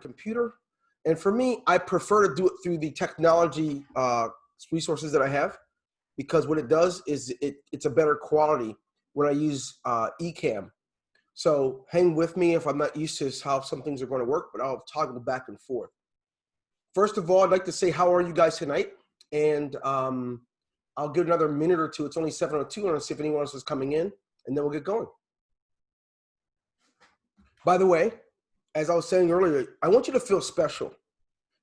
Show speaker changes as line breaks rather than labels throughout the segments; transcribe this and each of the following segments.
computer. And for me, I prefer to do it through the technology resources that I have, because what it does is it's a better quality when I use eCam. So hang with me if I'm not used to how some things are going to work, but I'll toggle back and forth. First of all, I'd like to say, how are you guys tonight? And I'll give another minute or two. It's only 7:02. I want to see if anyone else is coming in, and then we'll get going. By the way, as I was saying earlier, I want you to feel special.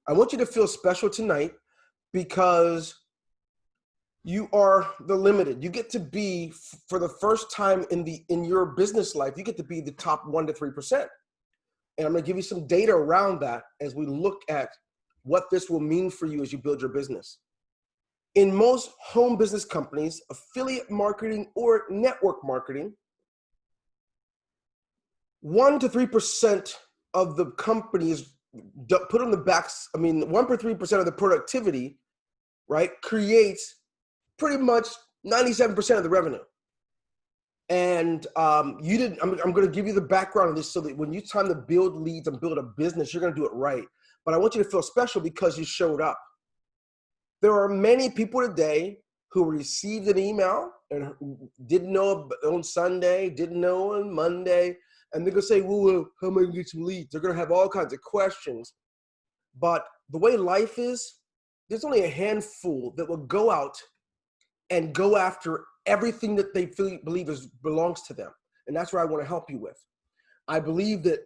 I want you to feel special tonight because you are the limited. You get to be, for the first time in your business life, you get to be the top 1 to 3%. And I'm going to give you some data around that as we look at what this will mean for you as you build your business. In most home business companies, affiliate marketing or network marketing, 1 to 3% of the companies put on the backs. 1 to 3% of the productivity, right, creates pretty much 97% of the revenue. And I'm going to give you the background of this so that when you time to build leads and build a business, you're going to do it right. But I want you to feel special because you showed up. There are many people today who received an email and didn't know on Sunday, didn't know on Monday, and they're going to say, well, how am I going to get some leads? They're going to have all kinds of questions. But the way life is, there's only a handful that will go out and go after everything that they believe belongs to them. And that's where I want to help you with. I believe that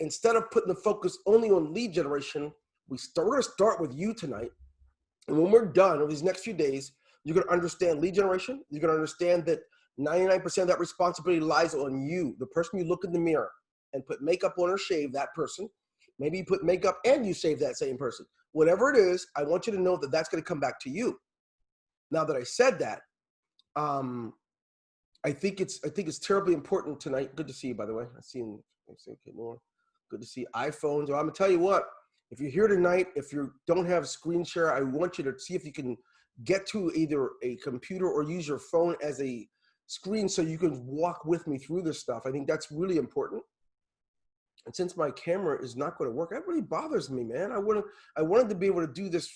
instead of putting the focus only on lead generation, we're going to start with you tonight. And when we're done over these next few days, you're going to understand lead generation. You're going to understand that 99% of that responsibility lies on you, the person you look in the mirror and put makeup on or shave that person. Maybe you put makeup and you shave that same person. Whatever it is, I want you to know that that's going to come back to you. Now that I said that, I think it's terribly important tonight. Good to see you, by the way. Good to see iPhones. Well, I'm gonna tell you what. If you're here tonight, if you don't have screen share, I want you to see if you can get to either a computer or use your phone as a screen so you can walk with me through this stuff. I think that's really important. And since my camera is not going to work, that really bothers me, man. I wanted to be able to do this.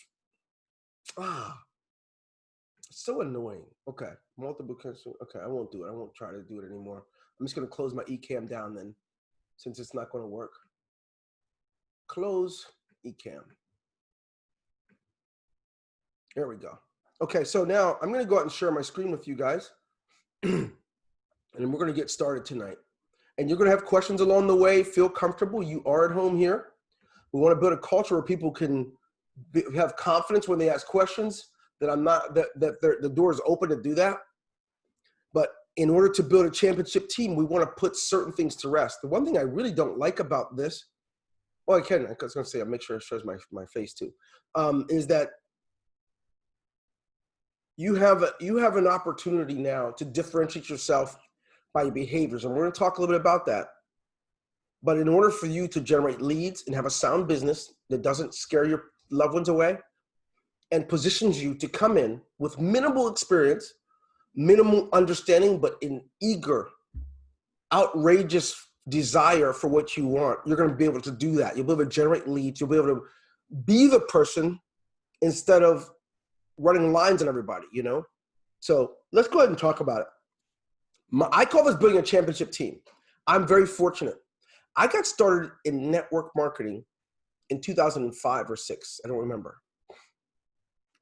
It's so annoying. Okay, multiple cancel. Okay, I won't do it. I won't try to do it anymore. I'm just going to close my eCam down then, since it's not going to work. Close eCam. There we go. Okay, so now I'm going to go out and share my screen with you guys. And we're going to get started tonight. And you're going to have questions along the way. Feel comfortable. You are at home here. We want to build a culture where people can have confidence when they ask questions, that the door is open to do that. But in order to build a championship team, we want to put certain things to rest. The one thing I really don't like about this, well, I was going to say, I'll make sure it shows my face too, is that you have an opportunity now to differentiate yourself by your behaviors. And we're going to talk a little bit about that. But in order for you to generate leads and have a sound business that doesn't scare your loved ones away and positions you to come in with minimal experience, minimal understanding, but an eager, outrageous desire for what you want, you're going to be able to do that. You'll be able to generate leads. You'll be able to be the person instead of running lines on everybody, you know? So let's go ahead and talk about it. I call this building a championship team. I'm very fortunate. I got started in network marketing in 2005 or 6. I don't remember.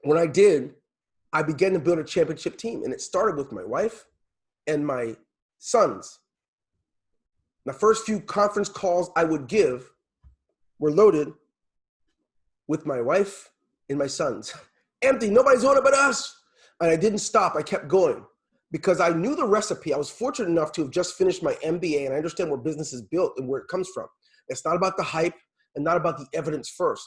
When I did, I began to build a championship team, and it started with my wife and my sons. My first few conference calls I would give were loaded with my wife and my sons. Empty, nobody's on it but us. And I didn't stop, I kept going because I knew the recipe. I was fortunate enough to have just finished my MBA and I understand where business is built and where it comes from. It's not about the hype and not about the evidence first.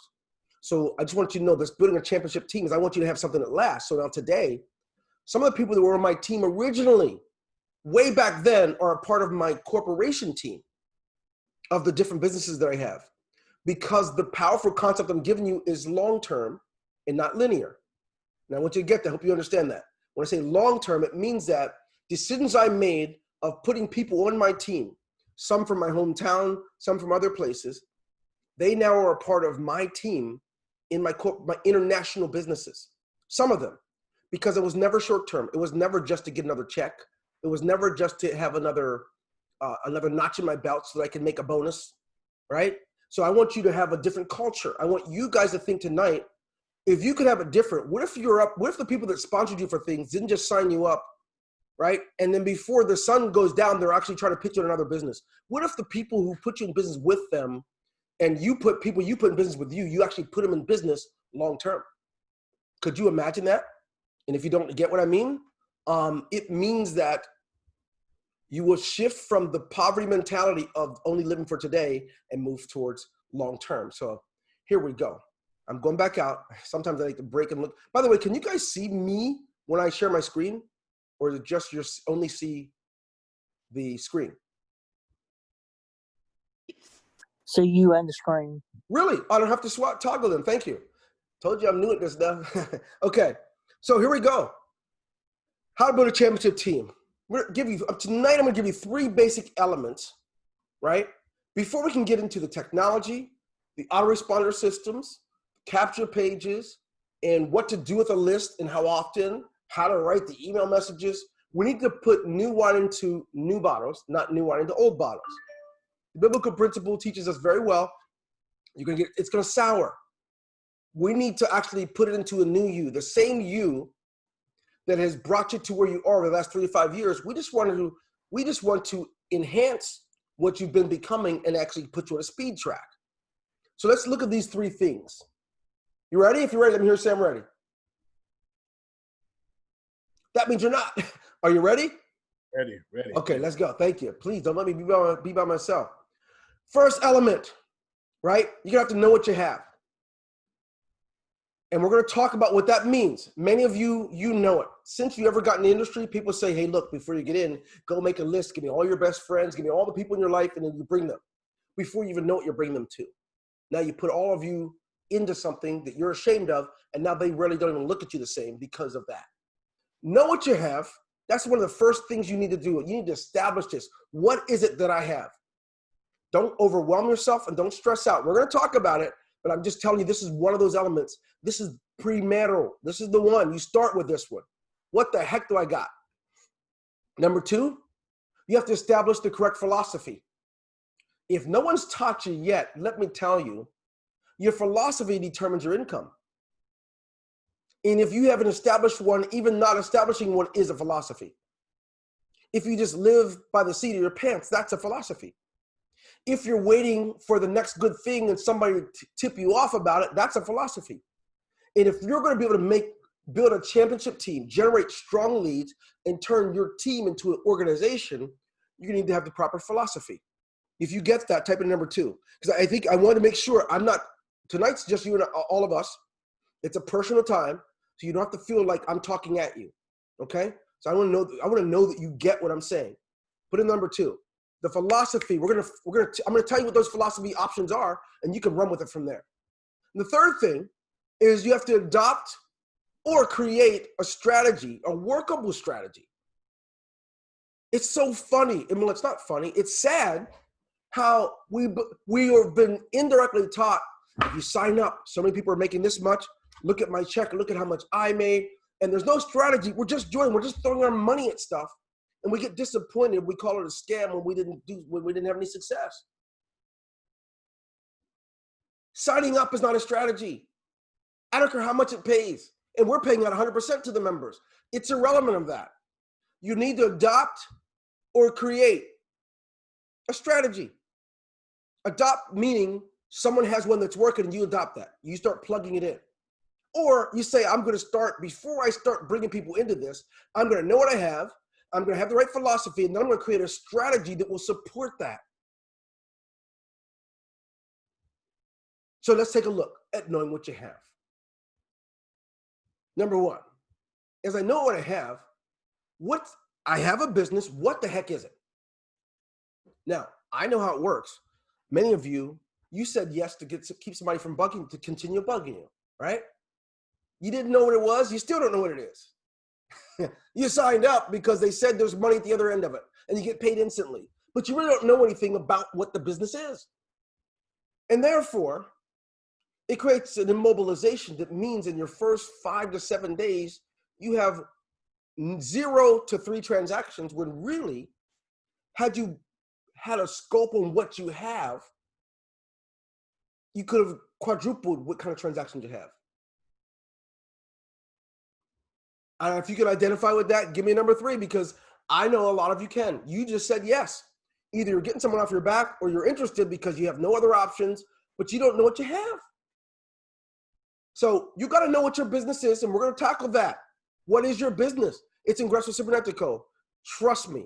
So I just want you to know this building a championship team is I want you to have something that lasts. So now today, some of the people that were on my team originally, way back then, are a part of my corporation team of the different businesses that I have. Because the powerful concept I'm giving you is long-term and not linear. Now I want you to get that, I hope you understand that. When I say long-term, it means that decisions I made of putting people on my team, some from my hometown, some from other places, They now are a part of my team in my international businesses, some of them, because it was never short-term. It was never just to get another check. It was never just to have another notch in my belt so that I can make a bonus, right? So I want you to have a different culture. I want you guys to think tonight, if you could have it different, what if the people that sponsored you for things didn't just sign you up, right? And then before the sun goes down, they're actually trying to pitch you another business. What if the people who put you in business with them, and you put people you put in business with you actually put them in business long-term? Could you imagine that? And if you don't get what I mean, it means that you will shift from the poverty mentality of only living for today and move towards long-term. So here we go. I'm going back out. Sometimes I like to break and look. By the way, can you guys see me when I share my screen? Or is it just you only see the screen?
See you and the screen.
Really? I don't have to toggle them. Thank you. Told you I'm new at this stuff. Okay. So here we go. How to build a championship team. Tonight I'm going to give you 3 basic elements, right? Before we can get into the technology, the autoresponder systems, capture pages, and what to do with a list and how often, how to write the email messages. We need to put new wine into new bottles, not new wine into old bottles. The biblical principle teaches us very well. It's going to sour. We need to actually put it into a new you, the same you that has brought you to where you are over the last 3 to 5 years. We just want to enhance what you've been becoming and actually put you on a speed track. So let's look at these 3 things. You ready? If you're ready, let me hear you say I'm ready. That means you're not. Are you ready?
Ready.
Okay, let's go. Thank you. Please don't let me be by myself. First element, right? You're gonna have to know what you have. And we're gonna talk about what that means. Many of you know it. Since you ever got in the industry, people say, hey, look, before you get in, go make a list. Give me all your best friends. Give me all the people in your life, and then you bring them. Before you even know what you're bringing them to. Now you put all of you into something that you're ashamed of, and now they really don't even look at you the same because of that. Know what you have. That's one of the first things you need to do. You need to establish this. What is it that I have? Don't overwhelm yourself and don't stress out. We're going to talk about it, but I'm just telling you, this is one of those elements. This is premarital. This is the one. You start with this one. What the heck do I got? Number 2, you have to establish the correct philosophy. If no one's taught you yet, let me tell you, your philosophy determines your income. And if you haven't established one, even not establishing one is a philosophy. If you just live by the seat of your pants, that's a philosophy. If you're waiting for the next good thing and somebody to tip you off about it, that's a philosophy. And if you're going to be able to build a championship team, generate strong leads, and turn your team into an organization, you need to have the proper philosophy. If you get that, type in number 2. Because I think I want to make sure tonight's just you and all of us. It's a personal time, so you don't have to feel like I'm talking at you, okay? So I want to know that you get what I'm saying. Put in number 2. The philosophy, I'm gonna tell you what those philosophy options are, and you can run with it from there. And the third thing is you have to adopt or create a strategy, a workable strategy. It's so funny. I mean, it's not funny. It's sad how we have been indirectly taught, if you sign up, so many people are making this much, look at my check, look at how much I made, and there's no strategy. We're just throwing our money at stuff, and we get disappointed. We call it a scam when we didn't have any success. Signing up is not a strategy. I don't care how much it pays, and we're paying out 100% to the members. It's irrelevant of that. You need to adopt or create a strategy. Adopt meaning someone has one that's working and you adopt that. You start plugging it in. Or you say, I'm going to start, before I start bringing people into this, I'm going to know what I have. I'm going to have the right philosophy, and then I'm going to create a strategy that will support that. So let's take a look at knowing what you have. Number 1, as I know what I have a business, what the heck is it? Now, I know how it works. Many of you said yes to keep somebody from bugging, to continue bugging you, right? You didn't know what it was. You still don't know what it is. You signed up because they said there's money at the other end of it and you get paid instantly, but you really don't know anything about what the business is. And therefore, it creates an immobilization that means in your first 5 to 7 days, you have 0 to 3 transactions, when really, had you had a scope on what you have, you could have quadrupled what kind of transactions you have. And if you can identify with that, give me number 3, because I know a lot of you can. You just said yes. Either you're getting someone off your back or you're interested because you have no other options, but you don't know what you have. So you got to know what your business is, and we're going to tackle that. What is your business? It's Ingreso Cybernetico. Trust me.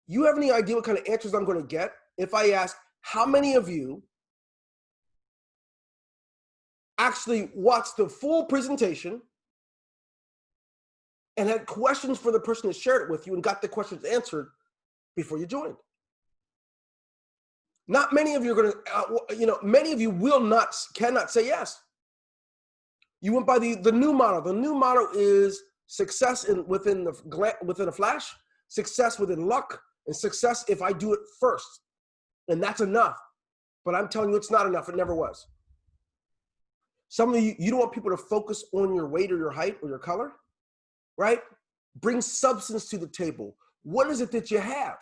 You have any idea what kind of answers I'm going to get if I ask how many of you actually watched the full presentation and had questions for the person that shared it with you and got the questions answered before you joined? Not many of you are going to, many of you cannot say yes. You went by the new model. The new model is success within a flash, success within luck, and success if I do it first. And that's enough. But I'm telling you, it's not enough. It never was. Some of you don't want people to focus on your weight or your height or your color, right? Bring substance to the table. What is it that you have?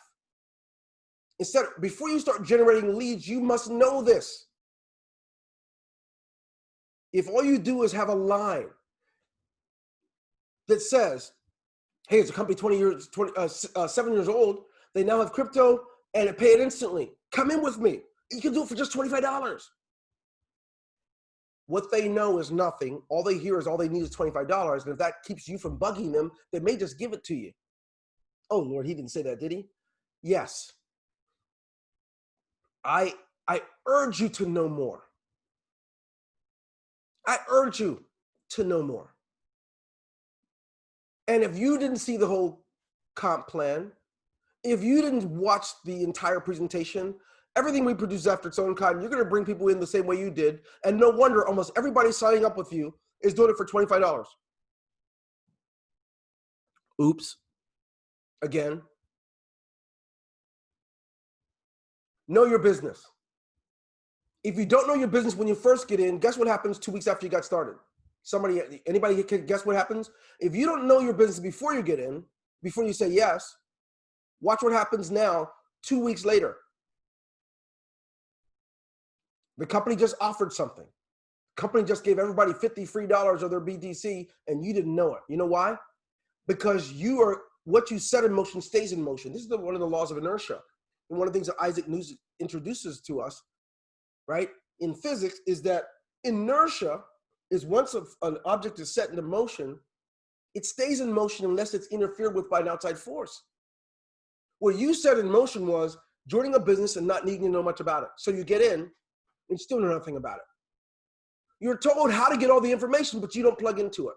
Before you start generating leads, you must know this. If all you do is have a line that says, hey, it's a company 7 years old, they now have crypto and pay it instantly. Come in with me. You can do it for just $25. What they know is nothing. All they hear is all they need is $25. And if that keeps you from bugging them, they may just give it to you. Oh, Lord, he didn't say that, did he? Yes. I urge you to know more. I urge you to know more. And if you didn't see the whole comp plan, if you didn't watch the entire presentation, everything we produce after its own kind, you're going to bring people in the same way you did. And no wonder almost everybody signing up with you is doing it for $25. Oops. Again. Know your business. If you don't know your business when you first get in, guess what happens 2 weeks after you got started? Anybody can guess what happens? If you don't know your business before you get in, before you say yes, watch what happens now 2 weeks later. The company just offered something. The company just gave everybody $50 free of their BTC and you didn't know it. You know why? Because what you set in motion stays in motion. This is one of the laws of inertia. And one of the things that Isaac Newton introduces to us, right, in physics is that inertia is once an object is set into motion, it stays in motion unless it's interfered with by an outside force. What you set in motion was joining a business and not needing to know much about it. So you get in and still know nothing about it. You're told how to get all the information, but you don't plug into it.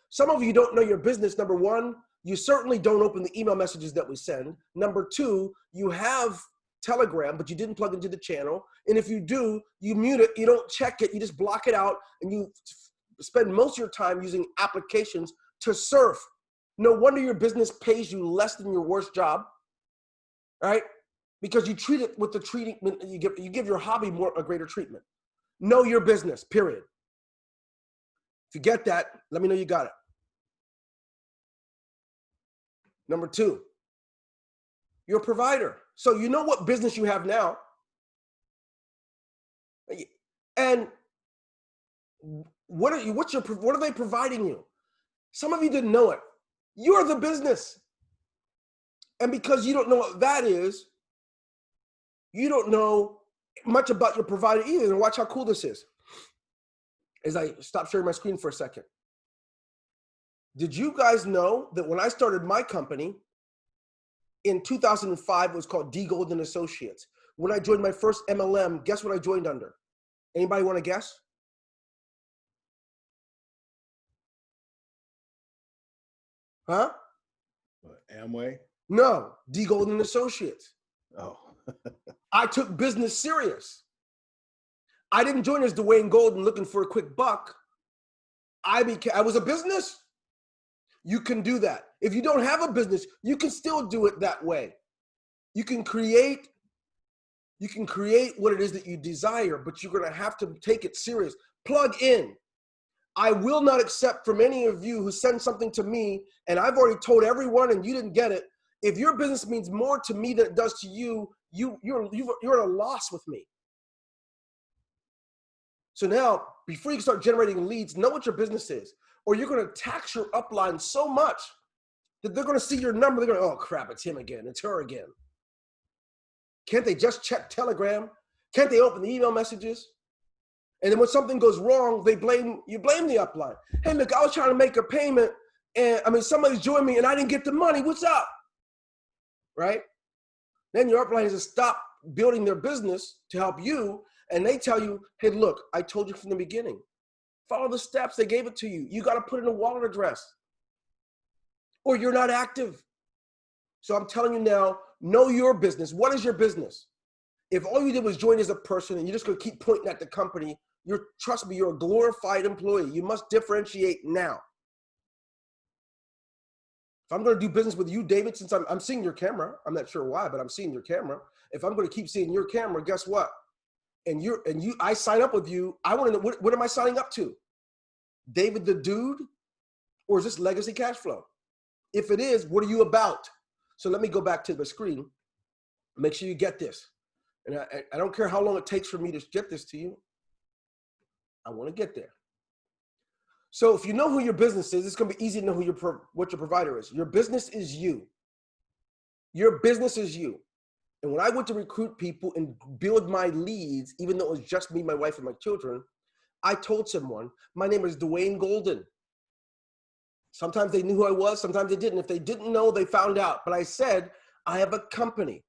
Some of you don't know your business. Number one, you certainly don't open the email messages that we send. Number two, you have Telegram, but you didn't plug into the channel. And if you do, you mute it, you don't check it, you just block it out, and you spend most of your time using applications to surf. No wonder your business pays you less than your worst job, right? Because you treat it with the treatment, you give your hobby a greater treatment. Know your business, period. If you get that, let me know you got it. Number two, you're a provider. So you know what business you have now. And what are they providing you? Some of you didn't know it. You're the business. And because you don't know what that is, you don't know much about your provider either. And watch how cool this is. As I stop sharing my screen for a second. Did you guys know that when I started my company in 2005, it was called D. Golden Associates. When I joined my first MLM, guess what I joined under? Anybody want to guess? Huh?
Amway?
No, D. Golden Associates.
Oh.
I took business serious. I didn't join as Dwayne Golden looking for a quick buck. I was a business. You can do that. If you don't have a business, you can still do it that way. You can create You can create what it is that you desire, but you're going to have to take it serious. Plug in. I will not accept from any of you who send something to me, and I've already told everyone and you didn't get it. If your business means more to me than it does to you, you're at a loss with me. So now, before you can start generating leads, know what your business is, or you're going to tax your upline so much that they're going to see your number. They're going to, oh crap, it's him again. It's her again. Can't they just check Telegram? Can't they open the email messages? And then when something goes wrong, you blame the upline. Hey, look, I was trying to make a payment, and somebody's joined me and I didn't get the money. What's up? Right? Then your upline has to stop building their business to help you, and they tell you, hey, look, I told you from the beginning. Follow the steps. They gave it to you. You got to put in a wallet address, or you're not active. So I'm telling you now, know your business. What is your business? If all you did was join as a person and you're just going to keep pointing at the company, trust me, you're a glorified employee. You must differentiate now. If I'm going to do business with you, David, since I'm seeing your camera, I'm not sure why, but I'm seeing your camera. If I'm going to keep seeing your camera, guess what? I sign up with you. I want to know, what am I signing up to? David the dude, or is this legacy cash flow? If it is, what are you about? So let me go back to the screen. Make sure you get this. And I don't care how long it takes for me to get this to you. I want to get there. So if you know who your business is, it's going to be easy to know what your provider is. Your business is you. Your business is you. And when I went to recruit people and build my leads, even though it was just me, my wife, and my children, I told someone, my name is Dwayne Golden. Sometimes they knew who I was, sometimes they didn't. If they didn't know, they found out. But I said, I have a company.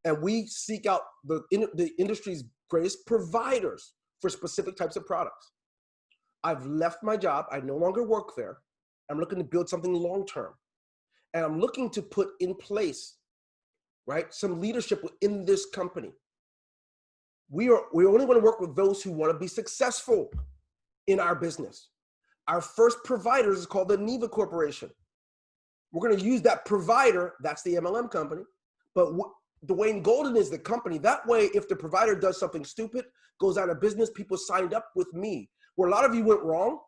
And we seek out the industry's greatest providers for specific types of products. I've left my job. I no longer work there. I'm looking to build something long-term. And I'm looking to put in place, right, some leadership within this company. We only want to work with those who want to be successful in our business. Our first provider is called the Neva Corporation. We're going to use that provider. That's the MLM company. But Dwayne Golden is the company. That way, if the provider does something stupid, goes out of business, people signed up with me. Where a lot of you went wrong,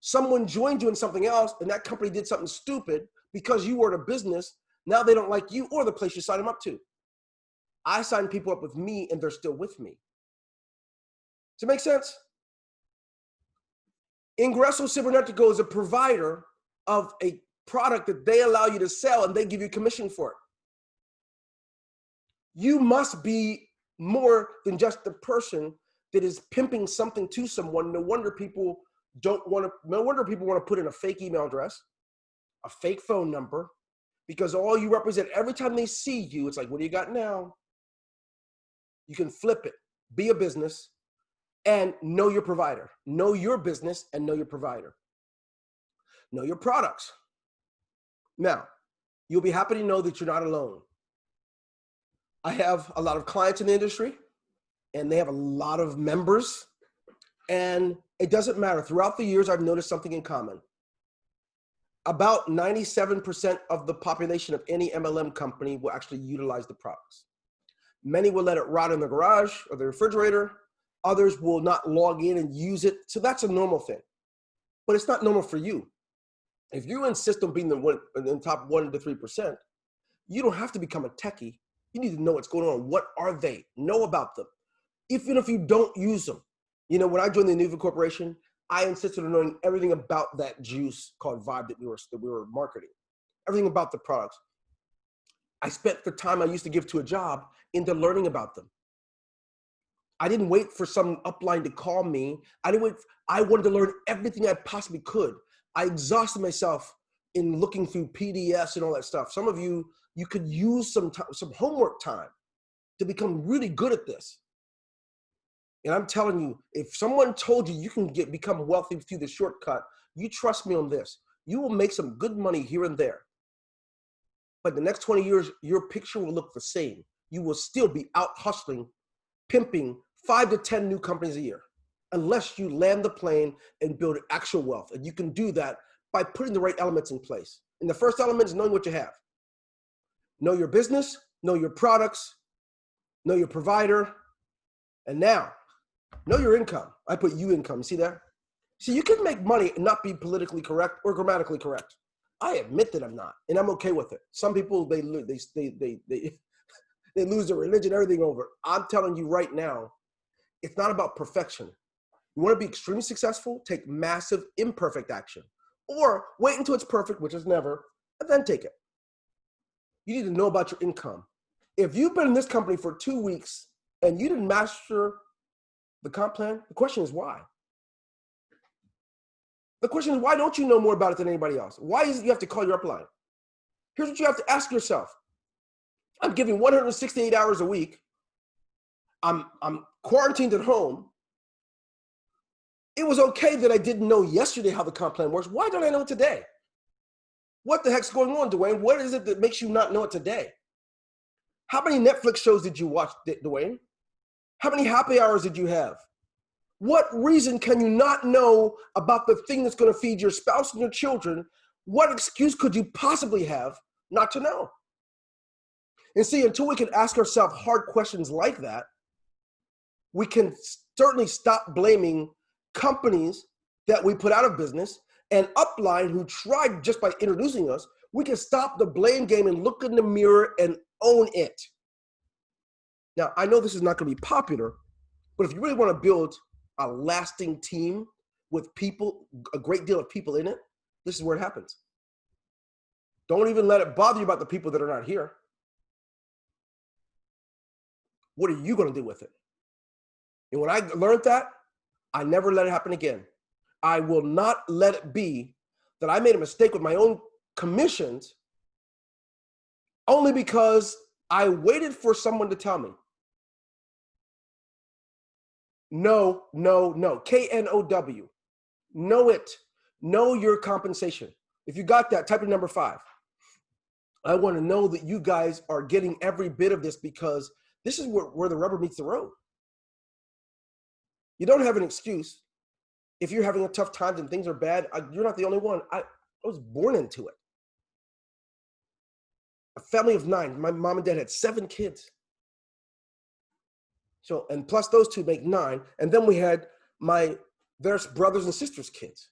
someone joined you in something else, and that company did something stupid because you were in a business. Now they don't like you or the place you signed them up to. I sign people up with me, and they're still with me. Does it make sense? Ingreso Cybernetico is a provider of a product that they allow you to sell, and they give you commission for it. You must be more than just the person that is pimping something to someone. No wonder people want to put in a fake email address, a fake phone number, because all you represent, every time they see you, it's like, what do you got now? You can flip it, be a business, and know your provider. Know your business and know your provider. Know your products. Now, you'll be happy to know that you're not alone. I have a lot of clients in the industry, and they have a lot of members, and it doesn't matter. Throughout the years, I've noticed something in common. About 97% of the population of any MLM company will actually utilize the products. Many will let it rot in the garage or the refrigerator. Others will not log in and use it. So that's a normal thing, but it's not normal for you. If you insist on being the top 1 to 3%, you don't have to become a techie. You need to know what's going on. What are they? Know about them. Even if you don't use them. You know, when I joined the Neva Corporation, I insisted on knowing everything about that juice called Vibe that we were marketing. Everything about the products. I spent the time I used to give to a job into learning about them. I didn't wait for some upline to call me. I wanted to learn everything I possibly could. I exhausted myself in looking through PDFs and all that stuff. Some of you could use some homework time to become really good at this. And I'm telling you, if someone told you you can become wealthy through the shortcut, you trust me on this. You will make some good money here and there. But the next 20 years, your picture will look the same. You will still be out hustling, pimping 5 to 10 new companies a year, unless you land the plane and build actual wealth. And you can do that by putting the right elements in place. And the first element is knowing what you have. Know your business, know your products, know your provider, and now know your income. I put you income, see that? See, you can make money and not be politically correct or grammatically correct. I admit that I'm not, and I'm okay with it. Some people, they lose their religion, everything over it. I'm telling you right now, it's not about perfection. You want to be extremely successful, take massive imperfect action. Or wait until it's perfect, which is never, and then take it. You need to know about your income. If you've been in this company for 2 weeks and you didn't master the comp plan, the question is why? The question is, why don't you know more about it than anybody else? Why is it you have to call your upline? Here's what you have to ask yourself. I'm giving 168 hours a week. I'm quarantined at home. It was okay that I didn't know yesterday how the comp plan works. Why don't I know it today? What the heck's going on, Dwayne? What is it that makes you not know it today? How many Netflix shows did you watch, Dwayne? How many happy hours did you have? What reason can you not know about the thing that's going to feed your spouse and your children? What excuse could you possibly have not to know? And see, until we can ask ourselves hard questions like that, we can certainly stop blaming companies that we put out of business and upline who tried just by introducing us. We can stop the blame game and look in the mirror and own it. Now, I know this is not going to be popular, but if you really want to build a lasting team with people, a great deal of people in it, this is where it happens. Don't even let it bother you about the people that are not here. What are you going to do with it? And when I learned that, I never let it happen again. I will not let it be that I made a mistake with my own commissions only because I waited for someone to tell me. No, no, no. K-N-O-W. Know it. Know your compensation. If you got that, type in number 5. I want to know that you guys are getting every bit of this because this is where the rubber meets the road. You don't have an excuse. If you're having a tough time and things are bad, you're not the only one. I was born into it. A family of 9. My mom and dad had 7 kids. So, and plus those 2 make 9. And then we had their brothers and sisters' kids.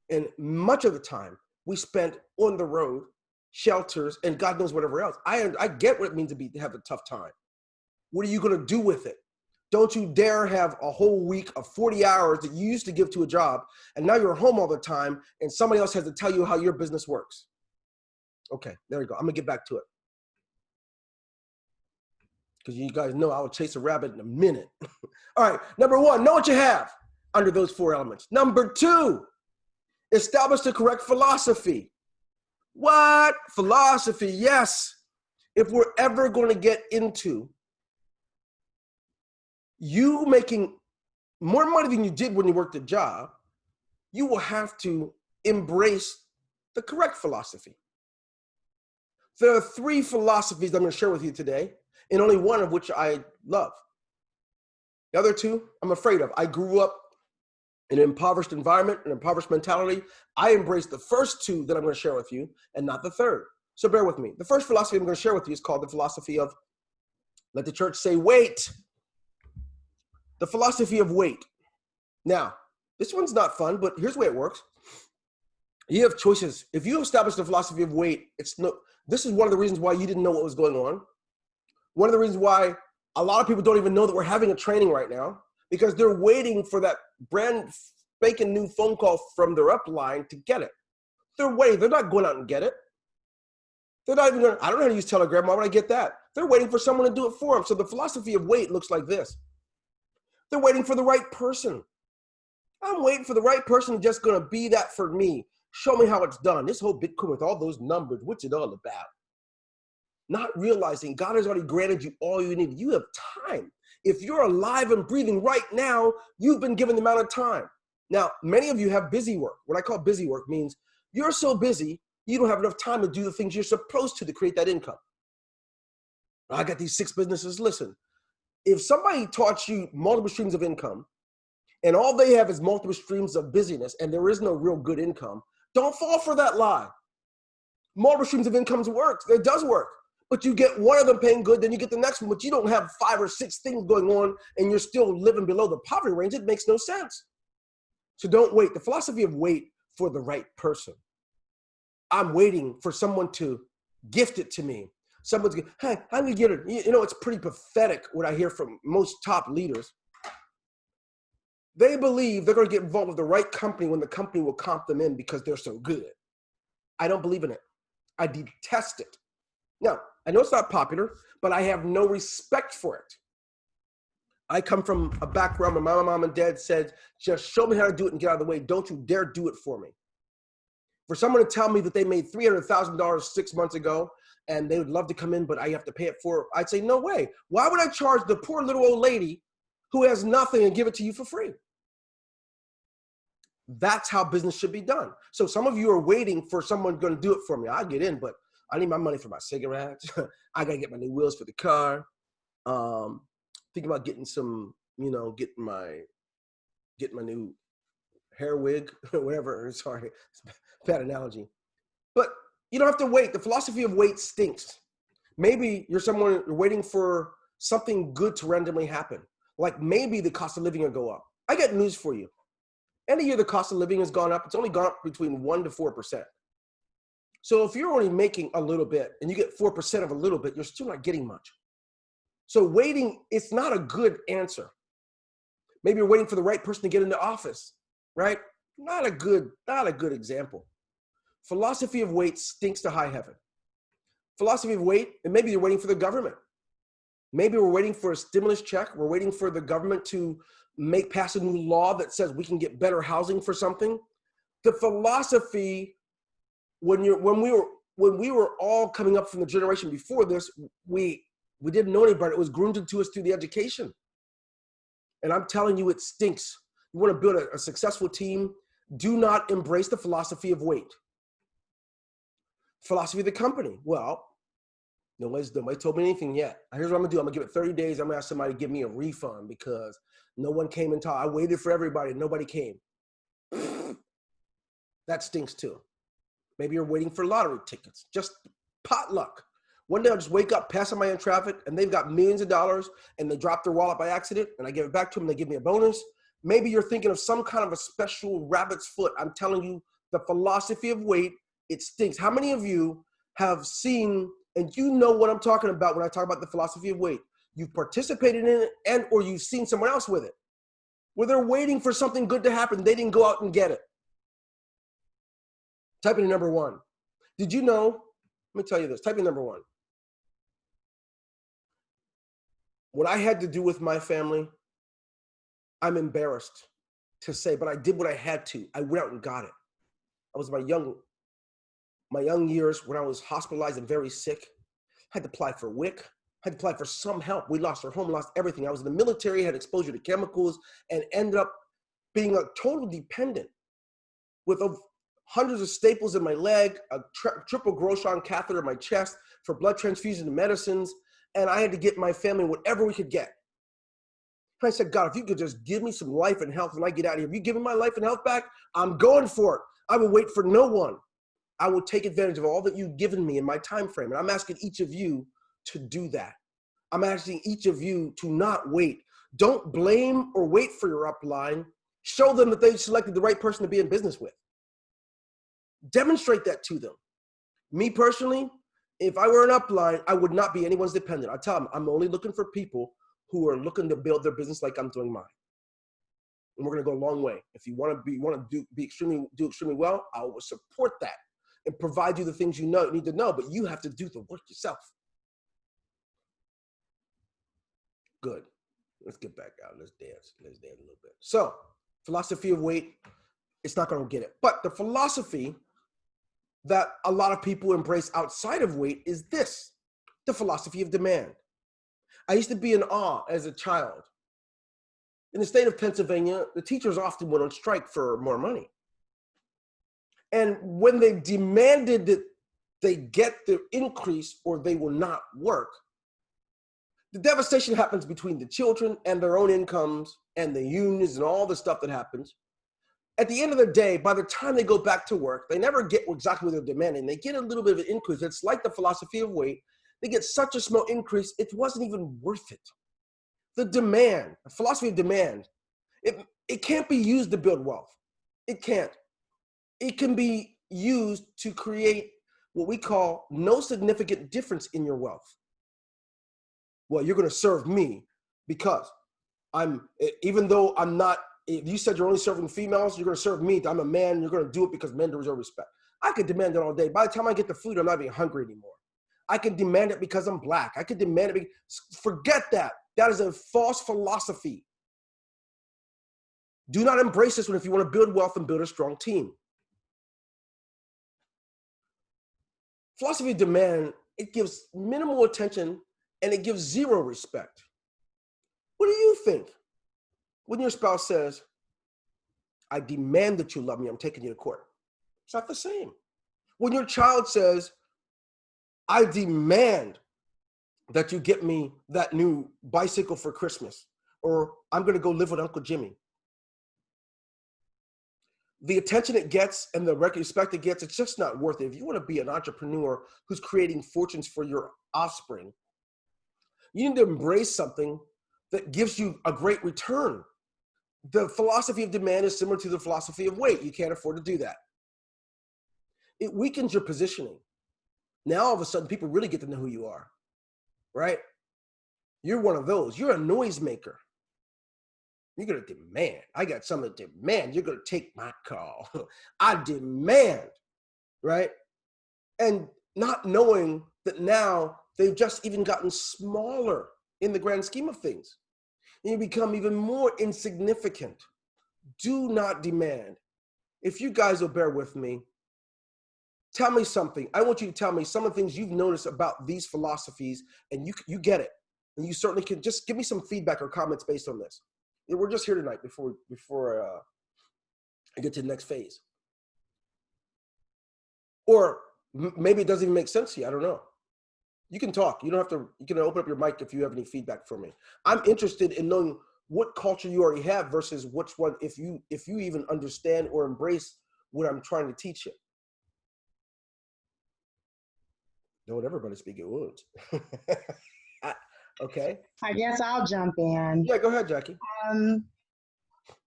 And much of the time we spent on the road, shelters, and God knows whatever else. I get what it means to have a tough time. What are you going to do with it? Don't you dare have a whole week of 40 hours that you used to give to a job, and now you're home all the time, and somebody else has to tell you how your business works. Okay, there we go. I'm going to get back to it. Because you guys know I will chase a rabbit in a minute. All right, number 1, know what you have under those 4 elements. Number 2, establish the correct philosophy. What? Philosophy, yes. If we're ever going to get into you making more money than you did when you worked a job, you will have to embrace the correct philosophy. There are 3 philosophies I'm going to share with you today, and only one of which I love. The other 2, I'm afraid of. I grew up in an impoverished environment, an impoverished mentality. I embraced the first 2 that I'm going to share with you, and not the third. So bear with me. The first philosophy I'm going to share with you is called the philosophy of, let the church say, wait. The philosophy of wait. Now, this one's not fun, but here's the way it works. You have choices. If you establish the philosophy of wait, this is one of the reasons why you didn't know what was going on. One of the reasons why a lot of people don't even know that we're having a training right now, because they're waiting for that brand spanking new phone call from their upline to get it. They're waiting. They're not going out and get it. They're not even going, I don't know how to use Telegram. Why would I get that? They're waiting for someone to do it for them. So the philosophy of wait looks like this. They're waiting for the right person. I'm waiting for the right person who's just going to be that for me. Show me how it's done. This whole Bitcoin with all those numbers, what's it all about? Not realizing God has already granted you all you need. You have time. If you're alive and breathing right now, you've been given the amount of time. Now, many of you have busy work. What I call busy work means you're so busy, you don't have enough time to do the things you're supposed to create that income. I got these 6 businesses. Listen, if somebody taught you multiple streams of income and all they have is multiple streams of busyness and there is no real good income, don't fall for that lie. Multiple streams of income works. It does work. but you get one of them paying good, then you get the next one, but you don't have 5 or 6 things going on and you're still living below the poverty range. It makes no sense. So don't wait. The philosophy of wait for the right person. I'm waiting for someone to gift it to me. Someone's going, hey, how do you get it? You know, it's pretty pathetic what I hear from most top leaders. They believe they're going to get involved with the right company when the company will comp them in because they're so good. I don't believe in it. I detest it. Now, I know it's not popular, but I have no respect for it. I come from a background where my mom and dad said, just show me how to do it and get out of the way. Don't you dare do it for me. For someone to tell me that they made $300,000 6 months ago and they would love to come in, but I have to pay it for, I'd say, no way. Why would I charge the poor little old lady who has nothing and give it to you for free? That's how business should be done. So some of you are waiting for someone going to do it for me. I'll get in, but I need my money for my cigarettes. I got to get my new wheels for the car. Think about getting some, you know, getting my new hair wig, whatever. Sorry, it's a bad analogy. But you don't have to wait. The philosophy of wait stinks. Maybe you're someone you're waiting for something good to randomly happen. Like maybe the cost of living will go up. I got news for you. Any year the cost of living has gone up, it's only gone up between 1% to 4%. So if you're only making a little bit and you get 4% of a little bit, you're still not getting much. So waiting, it's not a good answer. Maybe you're waiting for the right person to get into office, right? Not a good example. Philosophy of wait stinks to high heaven. Philosophy of wait, and maybe you're waiting for the government. Maybe we're waiting for a stimulus check. We're waiting for the government to pass a new law that says we can get better housing for something. The philosophy, when we were all coming up from the generation before this, we didn't know any better. It was groomed into us through the education. And I'm telling you, it stinks. You want to build a successful team, do not embrace the philosophy of wait. Philosophy of the company. Well, nobody told me anything yet. Here's what I'm gonna do. I'm gonna give it 30 days. I'm gonna ask somebody to give me a refund because no one came and talked. I waited for everybody. Nobody came. That stinks too. Maybe you're waiting for lottery tickets. Just potluck. One day I'll just wake up, pass somebody in traffic, and they've got millions of dollars, and they drop their wallet by accident, and I give it back to them, and they give me a bonus. Maybe you're thinking of some kind of a special rabbit's foot. I'm telling you, the philosophy of wait, it stinks. How many of you have seen, and you know what I'm talking about when I talk about the philosophy of wait? You've participated in it or you've seen someone else with it, where they're waiting for something good to happen. They didn't go out and get it. Type in number one. Did you know, let me tell you this, type in number one. What I had to do with my family, I'm embarrassed to say, but I did what I had to. I went out and got it. I was my young years when I was hospitalized and very sick. I had to apply for WIC. I had to apply for some help. We lost our home, lost everything. I was in the military, had exposure to chemicals, and ended up being a total dependent with hundreds of staples in my leg, a triple Groshon catheter in my chest for blood transfusion and medicines. And I had to get my family whatever we could get. And I said, God, if you could just give me some life and health when I get out of here, if you give me my life and health back, I'm going for it. I will wait for no one. I will take advantage of all that you've given me in my time frame. And I'm asking each of you to do that. I'm asking each of you to not wait. Don't blame or wait for your upline. Show them that they've selected the right person to be in business with. Demonstrate that to them. Me personally, if I were an upline, I would not be anyone's dependent. I tell them I'm only looking for people who are looking to build their business like I'm doing mine. And we're going to go a long way. If you want to do extremely well, I will support that and provide you the things you need to know, but you have to do the work yourself. Good. Let's get back out. Let's dance. Let's dance a little bit. So, philosophy of wait, it's not going to get it. But the philosophy that a lot of people embrace outside of wait is this, the philosophy of demand. I used to be in awe as a child. In the state of Pennsylvania, the teachers often went on strike for more money. And when they demanded that they get the increase or they will not work, the devastation happens between the children and their own incomes and the unions and all the stuff that happens. At the end of the day, by the time they go back to work, they never get exactly what they're demanding. They get a little bit of an increase. It's like the philosophy of wait. they get such a small increase, it wasn't even worth it. The demand, the philosophy of demand, it can't be used to build wealth. It can't. It can be used to create what we call no significant difference in your wealth. Well, you're going to serve me because even though I'm not, if you said you're only serving females, you're going to serve me. I'm a man. You're going to do it because men deserve respect. I could demand it all day. By the time I get the food, I'm not even hungry anymore. I can demand it because I'm black. I could demand it. Forget that. That is a false philosophy. Do not embrace this one if you want to build wealth and build a strong team. Philosophy of demand, it gives minimal attention and it gives zero respect. What do you think when your spouse says, I demand that you love me, I'm taking you to court? It's not the same. When your child says, I demand that you get me that new bicycle for Christmas, or I'm going to go live with Uncle Jimmy. The attention it gets and the respect it gets, it's just not worth it. If you want to be an entrepreneur who's creating fortunes for your offspring, you need to embrace something that gives you a great return. The philosophy of demand is similar to the philosophy of weight. You can't afford to do that. It weakens your positioning. Now, all of a sudden, people really get to know who you are, right? You're one of those. You're a noisemaker. You're going to demand. I got something to demand. You're going to take my call. I demand, right? And not knowing that now they've just even gotten smaller in the grand scheme of things. And you become even more insignificant. Do not demand. If you guys will bear with me, tell me something. I want you to tell me some of the things you've noticed about these philosophies, and you get it. And you certainly can just give me some feedback or comments based on this. We're just here tonight before I get to the next phase. Or maybe it doesn't even make sense to you. I don't know. You can talk. You don't have to. You can open up your mic if you have any feedback for me. I'm interested in knowing what culture you already have versus which one, if you even understand or embrace what I'm trying to teach you. Don't everybody speak at once. Okay.
I guess I'll jump in.
Yeah, go ahead, Jackie.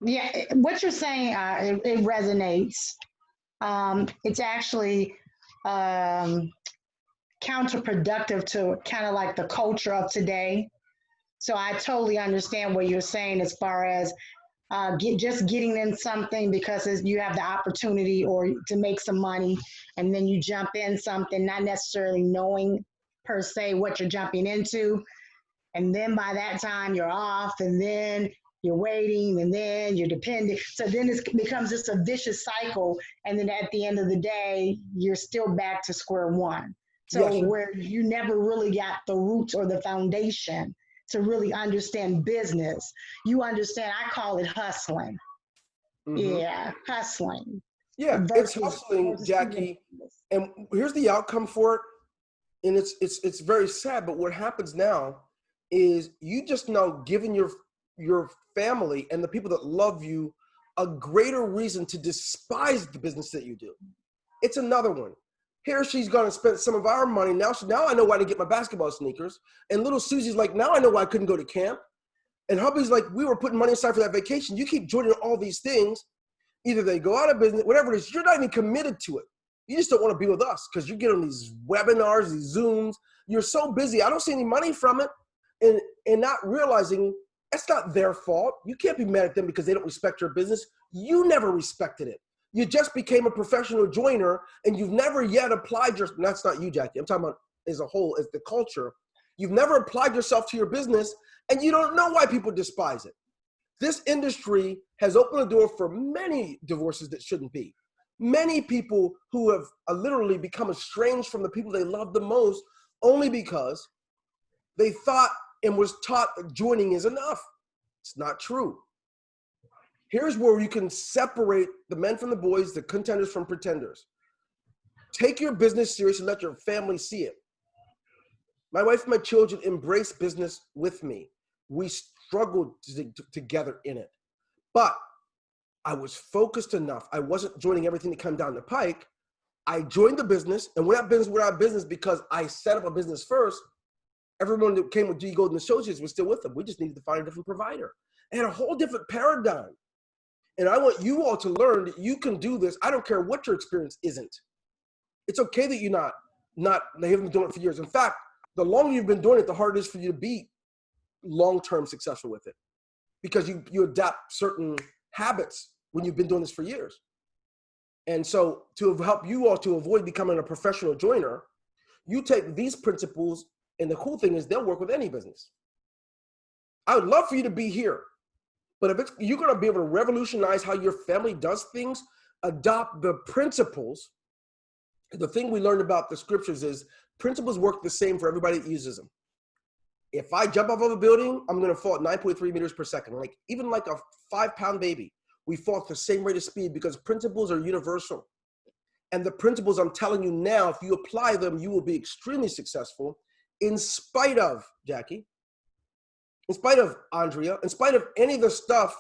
Yeah, what you're saying, it resonates. It's actually counterproductive to kind of like the culture of today. So I totally understand what you're saying as far as just getting in something because you have the opportunity or to make some money, and then you jump in something not necessarily knowing per se what you're jumping into. And then by that time you're off, and then you're waiting, and then you're dependent. So then it becomes just a vicious cycle. And then at the end of the day, you're still back to square one. So
Yes.
where you never really got the roots or the foundation to really understand business. You understand, I call it hustling.
Mm-hmm.
Yeah, hustling.
Yeah, it's hustling, Jackie. And here's the outcome for it. And it's very sad, but what happens now is you just now giving your family and the people that love you a greater reason to despise the business that you do. It's another one. Here she's gonna spend some of our money. Now I know why to get my basketball sneakers. And little Susie's like, now I know why I couldn't go to camp. And hubby's like, we were putting money aside for that vacation. You keep joining all these things. Either they go out of business, whatever it is, you're not even committed to it. You just don't want to be with us because you get on these webinars, these Zooms. You're so busy. I don't see any money from it. And not realizing that's not their fault. You can't be mad at them because they don't respect your business. You never respected it. You just became a professional joiner and you've never yet applied that's not you, Jackie. I'm talking about as a whole, as the culture. You've never applied yourself to your business and you don't know why people despise it. This industry has opened the door for many divorces that shouldn't be. Many people who have literally become estranged from the people they love the most only because they thought and was taught that joining is enough. It's not true. Here's where you can separate the men from the boys, the contenders from pretenders. Take your business serious and let your family see it. My wife and my children embrace business with me. We struggled together in it. But I was focused enough. I wasn't joining everything that came down the pike. I joined the business, and we're not business because I set up a business first. Everyone that came with G Golden Associates was still with them. We just needed to find a different provider. It had a whole different paradigm. And I want you all to learn that you can do this. I don't care what your experience isn't. It's okay that you're they haven't been doing it for years. In fact, the longer you've been doing it, the harder it is for you to be long-term successful with it, because you adapt certain habits when you've been doing this for years. And so to help you all to avoid becoming a professional joiner, you take these principles, and the cool thing is they'll work with any business. I would love for you to be here, but if you're going to be able to revolutionize how your family does things, adopt the principles. The thing we learned about the scriptures is principles work the same for everybody that uses them. If I jump off of a building, I'm going to fall at 9.3 meters per second. Even like a 5-pound baby, we fall at the same rate of speed because principles are universal. And the principles I'm telling you now, if you apply them, you will be extremely successful in spite of, Jackie, in spite of Andrea, in spite of any of the stuff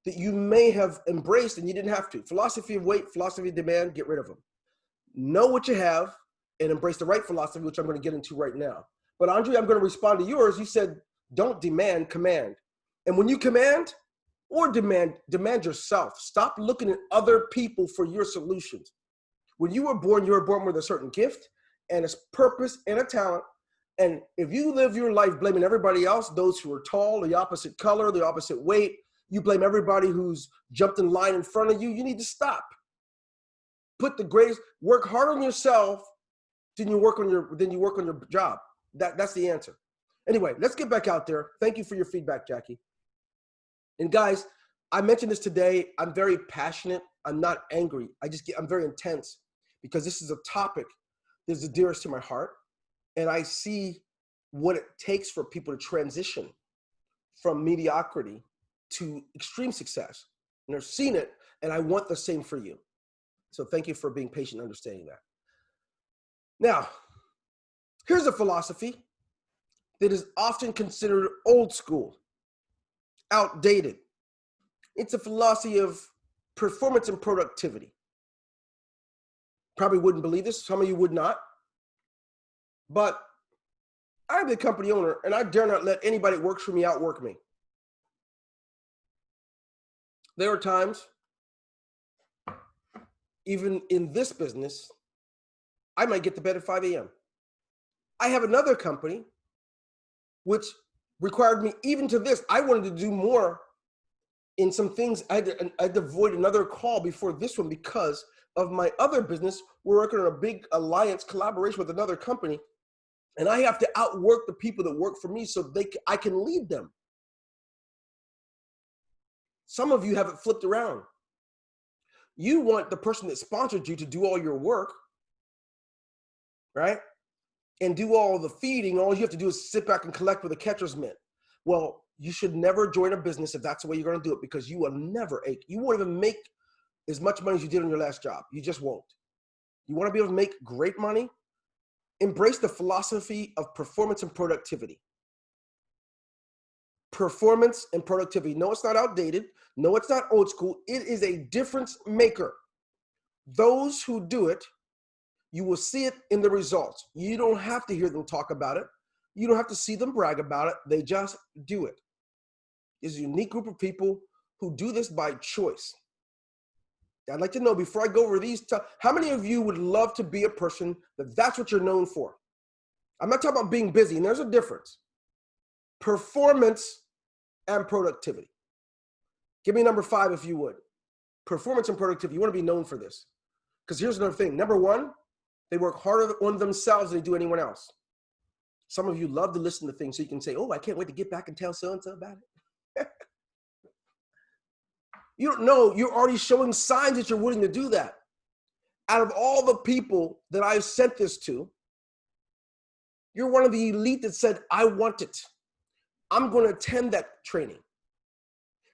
that you may have embraced and you didn't have to. Philosophy of weight, philosophy of demand, get rid of them. Know what you have and embrace the right philosophy, which I'm going to get into right now. But Andrea, I'm going to respond to yours. You said, don't demand, command. And when you command or demand yourself. Stop looking at other people for your solutions. When you were born with a certain gift and a purpose and a talent. And if you live your life blaming everybody else, those who are tall, the opposite color, the opposite weight, you blame everybody who's jumped in line in front of you, you need to stop. Work hard on yourself than you work on your job. That's the answer. Anyway, let's get back out there. Thank you for your feedback, Jackie. And guys, I mentioned this today. I'm very passionate. I'm not angry. I'm very intense because this is a topic that's the dearest to my heart. And I see what it takes for people to transition from mediocrity to extreme success. And they're seeing it, and I want the same for you. So thank you for being patient and understanding that. Now, here's a philosophy that is often considered old school, outdated. It's a philosophy of performance and productivity. Probably wouldn't believe this. Some of you would not. But I'm the company owner, and I dare not let anybody that works for me outwork me. There are times, even in this business, I might get to bed at 5 a.m. I have another company which required me, even to this, I wanted to do more in some things. I had to avoid another call before this one because of my other business. We're working on a big alliance collaboration with another company, and I have to outwork the people that work for me so I can lead them. Some of you have it flipped around. You want the person that sponsored you to do all your work, right? And do all the feeding. All you have to do is sit back and collect with a catcher's mitt. Well, you should never join a business if that's the way you're going to do it, because you will never ache. You won't even make as much money as you did on your last job. You just won't. You want to be able to make great money? Embrace the philosophy of performance and productivity. Performance and productivity. No, it's not outdated. No, it's not old school. It is a difference maker. Those who do it, you will see it in the results. You don't have to hear them talk about it. You don't have to see them brag about it. They just do it. It's a unique group of people who do this by choice. I'd like to know, before I go over these, how many of you would love to be a person that's what you're known for? I'm not talking about being busy, and there's a difference. Performance and productivity. Give me number 5 if you would. Performance and productivity. You want to be known for this. Because here's another thing. Number 1, they work harder on themselves than they do anyone else. Some of you love to listen to things so you can say, oh, I can't wait to get back and tell so-and-so about it. You don't know, you're already showing signs that you're willing to do that. Out of all the people that I've sent this to, you're one of the elite that said, I want it. I'm going to attend that training.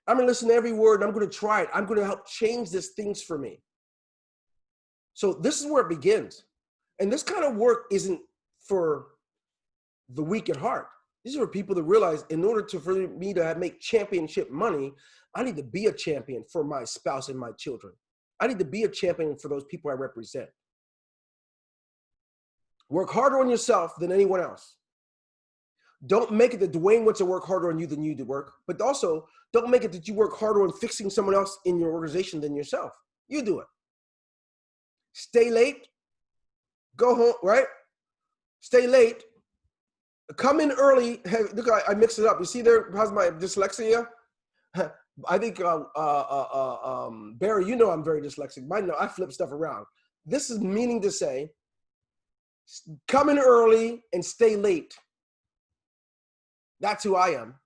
I'm going to listen to every word. I'm going to try it. I'm going to help change these things for me. So this is where it begins. And this kind of work isn't for the weak at heart. These are people that realize in order for me to make championship money, I need to be a champion for my spouse and my children. I need to be a champion for those people I represent. Work harder on yourself than anyone else. Don't make it that Dwayne wants to work harder on you than you do work, but also don't make it that you work harder on fixing someone else in your organization than yourself. You do it. Stay late, go home, right? Stay late, come in early. Hey, look, I mixed it up. You see there, how's my dyslexia? I think, Barry, you know I'm very dyslexic. I flip stuff around. This is meaning to say, come in early and stay late. That's who I am.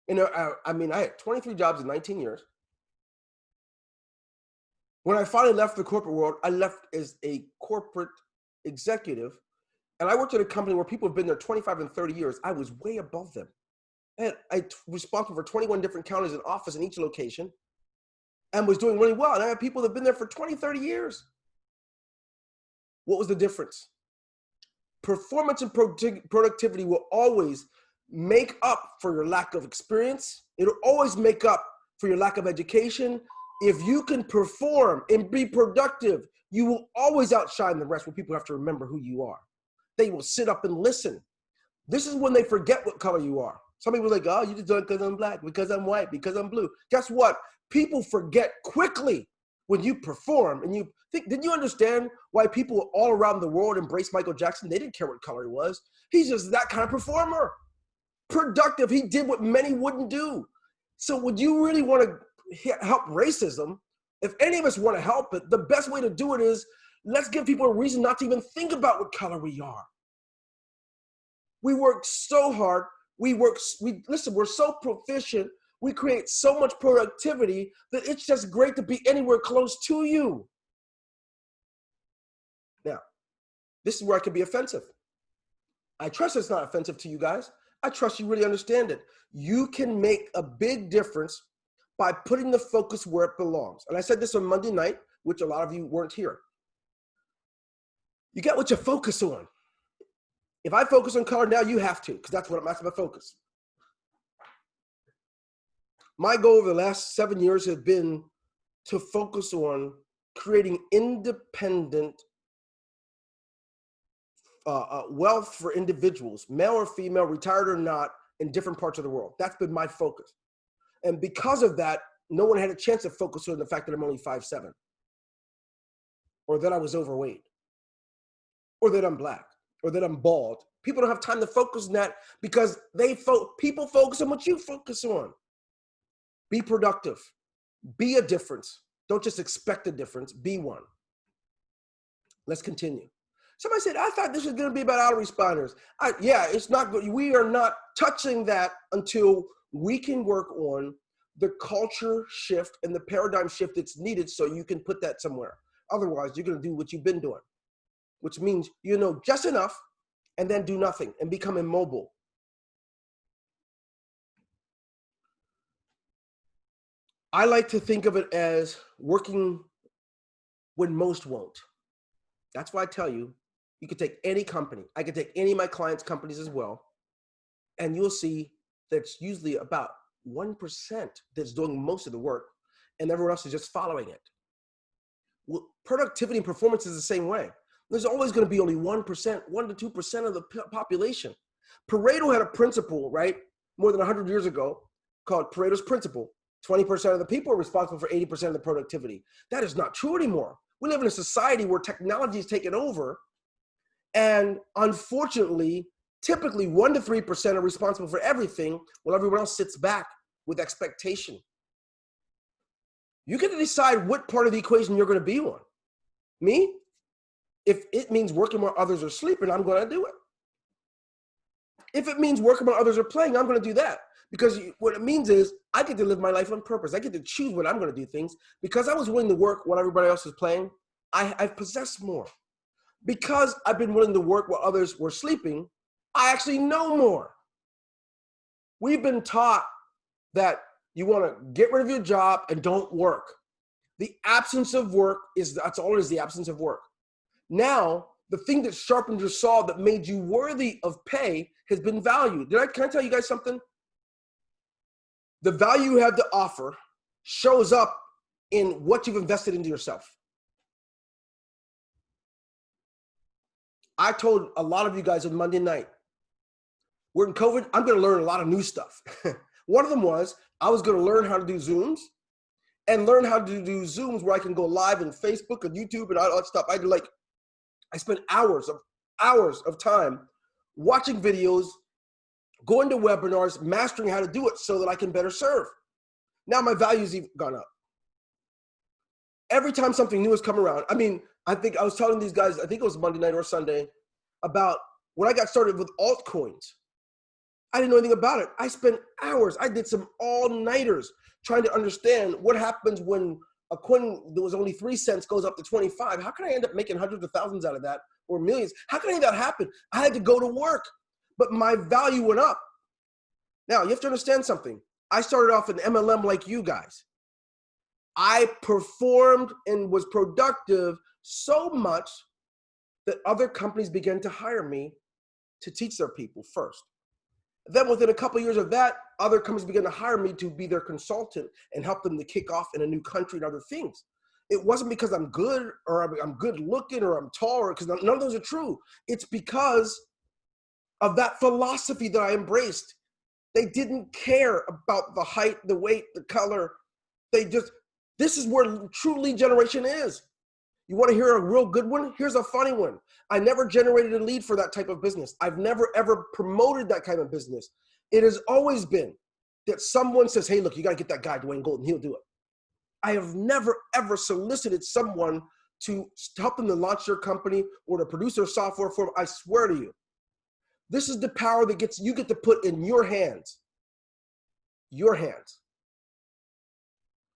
You know, I mean, I had 23 jobs in 19 years. When I finally left the corporate world, I left as a corporate executive, and I worked at a company where people have been there 25 and 30 years. I was way above them. And I responsible for 21 different counties and office in each location and was doing really well. And I had people that have been there for 20, 30 years. What was the difference? Performance and productivity will always make up for your lack of experience. It'll always make up for your lack of education. If you can perform and be productive, you will always outshine the rest when people have to remember who you are. They will sit up and listen. This is when they forget what color you are. Some people are like, oh, you just do it because I'm black, because I'm white, because I'm blue. Guess what? People forget quickly when you perform. And you think, did you understand why people all around the world embraced Michael Jackson? They didn't care what color he was. He's just that kind of performer. Productive. He did what many wouldn't do. So would you really want to help racism? If any of us want to help it, the best way to do it is let's give people a reason not to even think about what color we are. We work so hard. Listen, we're so proficient. We create so much productivity that it's just great to be anywhere close to you. Now, this is where I can be offensive. I trust it's not offensive to you guys. I trust you really understand it. You can make a big difference by putting the focus where it belongs. And I said this on Monday night, which a lot of you weren't here. You got what you focus on. If I focus on color now, you have to, because that's what I'm asking my focus. My goal over the last 7 years has been to focus on creating independent wealth for individuals, male or female, retired or not, in different parts of the world. That's been my focus. And because of that, no one had a chance to focus on the fact that I'm only 5'7", or that I was overweight, or that I'm black, or that I'm bald. People don't have time to focus on that because people focus on what you focus on. Be productive. Be a difference. Don't just expect a difference. Be one. Let's continue. Somebody said, I thought this was going to be about autoresponders. Yeah, it's not good. We are not touching that until we can work on the culture shift and the paradigm shift that's needed so you can put that somewhere. Otherwise, you're going to do what you've been doing, which means you know just enough and then do nothing and become immobile. I like to think of it as working when most won't. That's why I tell you, you could take any company. I could take any of my clients' companies as well, and you'll see that it's usually about 1% that's doing most of the work, and everyone else is just following it. Well, productivity and performance is the same way. There's always going to be only 1%, 1 to 2% of the population. Pareto had a principle, right, more than 100 years ago called Pareto's principle. 20% of the people are responsible for 80% of the productivity. That is not true anymore. We live in a society where technology is taken over, and unfortunately, typically 1 to 3% are responsible for everything while everyone else sits back with expectation. You get to decide what part of the equation you're going to be on. Me? If it means working while others are sleeping, I'm going to do it. If it means working while others are playing, I'm going to do that. Because what it means is I get to live my life on purpose. I get to choose when I'm going to do things. Because I was willing to work while everybody else is playing, I've possessed more. Because I've been willing to work while others were sleeping, I actually know more. We've been taught that you want to get rid of your job and don't work. The absence of work that's all it is, the absence of work. Now, the thing that sharpened your saw that made you worthy of pay has been value. Can I tell you guys something? The value you have to offer shows up in what you've invested into yourself. I told a lot of you guys on Monday night, we're in COVID, I'm going to learn a lot of new stuff. One of them was I was going to learn how to do Zooms and learn how to do Zooms where I can go live in Facebook and YouTube and all that stuff. I spent hours of time watching videos, going to webinars, mastering how to do it so that I can better serve. Now my value's even gone up. Every time something new has come around, I mean, I think I was telling these guys, I think it was Monday night or Sunday, about when I got started with altcoins. I didn't know anything about it. I spent hours. I did some all-nighters trying to understand what happens when a coin that was only 3 cents goes up to 25. How can I end up making hundreds of thousands out of that or millions? How can I make that happen? I had to go to work, but my value went up. Now, you have to understand something. I started off in MLM like you guys. I performed and was productive so much that other companies began to hire me to teach their people first. Then within a couple of years of that, other companies began to hire me to be their consultant and help them to kick off in a new country and other things. It wasn't because I'm good or I'm good looking or I'm tall, or because none of those are true. It's because of that philosophy that I embraced. They didn't care about the height, the weight, the color. This is where true lead generation is. You want to hear a real good one? Here's a funny one. I never generated a lead for that type of business. I've never, ever promoted that kind of business. It has always been that someone says, hey, look, you got to get that guy, Dwayne Golden. He'll do it. I have never, ever solicited someone to help them to launch their company or to produce their software for them. I swear to you, this is the power that you get to put in your hands. Your hands.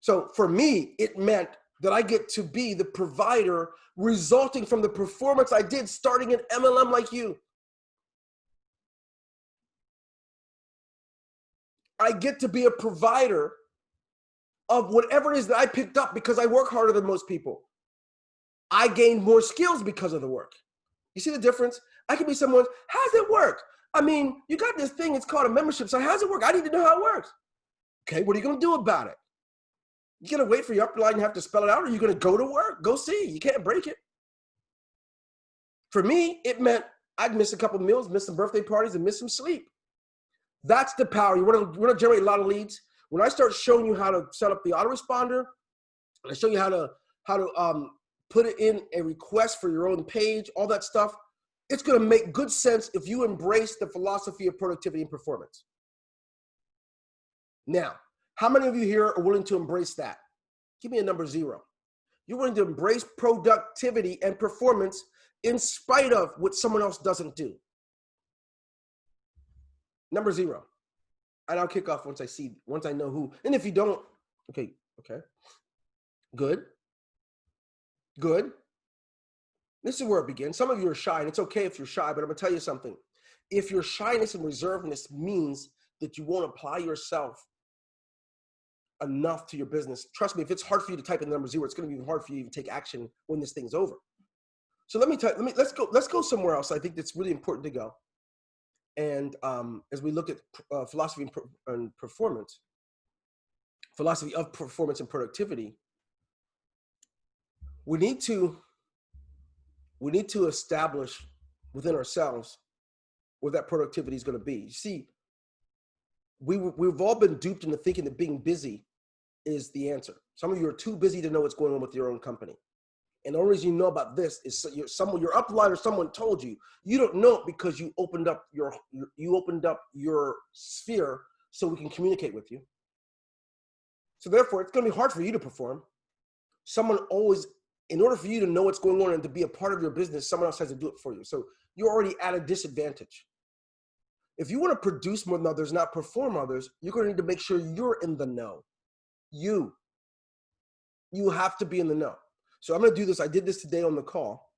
So for me, it meant that I get to be the provider resulting from the performance I did starting in MLM like you. I get to be a provider of whatever it is that I picked up because I work harder than most people. I gained more skills because of the work. You see the difference? I can be someone, how's it work? I mean, you got this thing, it's called a membership site. How's it work? I need to know how it works. Okay, what are you going to do about it? You going to wait for your upline and have to spell it out, or are you going to go to work? Go see. You can't break it. For me, it meant I'd miss a couple meals, miss some birthday parties, and miss some sleep. That's the power. You want to generate a lot of leads. When I start showing you how to set up the autoresponder, and I show you how to put it in a request for your own page, all that stuff, it's going to make good sense if you embrace the philosophy of productivity and performance. Now, how many of you here are willing to embrace that? Give me a number 0. You're willing to embrace productivity and performance in spite of what someone else doesn't do. Number 0. And I'll kick off once I know who. And if you don't, okay. Good. This is where it begins. Some of you are shy, and it's okay if you're shy, but I'm gonna tell you something. If your shyness and reservedness means that you won't apply yourself enough to your business, trust me, if it's hard for you to type in the number 0, it's gonna be even hard for you to take action when this thing's over. So let's go somewhere else. I think that's really important to go. And as we look at philosophy and performance, philosophy of performance and productivity, we need to establish within ourselves where that productivity is going to be. You see, we've all been duped into thinking that being busy is the answer. Some of you are too busy to know what's going on with your own company. And the only reason you know about this is your upline or someone told you. You don't know it because you opened up your sphere so we can communicate with you. So therefore, it's going to be hard for you to perform. In order for you to know what's going on and to be a part of your business, someone else has to do it for you. So you're already at a disadvantage. If you want to produce more than others, not perform others, you're going to need to make sure you're in the know. You have to be in the know. So I'm going to do this. I did this today on the call.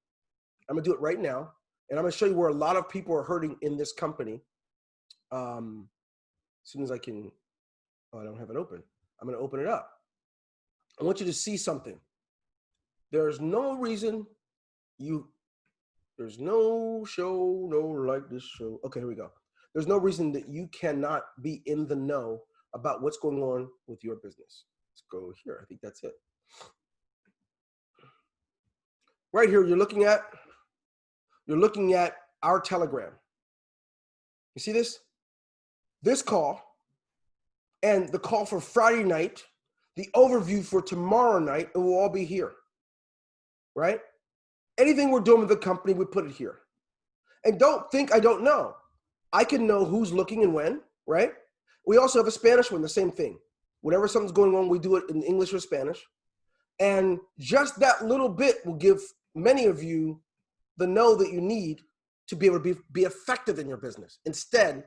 I'm going to do it right now. And I'm going to show you where a lot of people are hurting in this company. As soon as I can, I don't have it open. I'm going to open it up. I want you to see something. There's no reason there's no show, no like this show. Okay, here we go. There's no reason that you cannot be in the know about what's going on with your business. Let's go here. I think that's it. Right here, you're looking at you're looking at our Telegram. You see this? This call and the call for Friday night, the overview for tomorrow night, it will all be here, right? Anything we're doing with the company, we put it here. And don't think I don't know. I can know who's looking and when, right? We also have a Spanish one, the same thing. Whenever something's going on, we do it in English or Spanish. And just that little bit will give many of you the know that you need to be able to be effective in your business. Instead,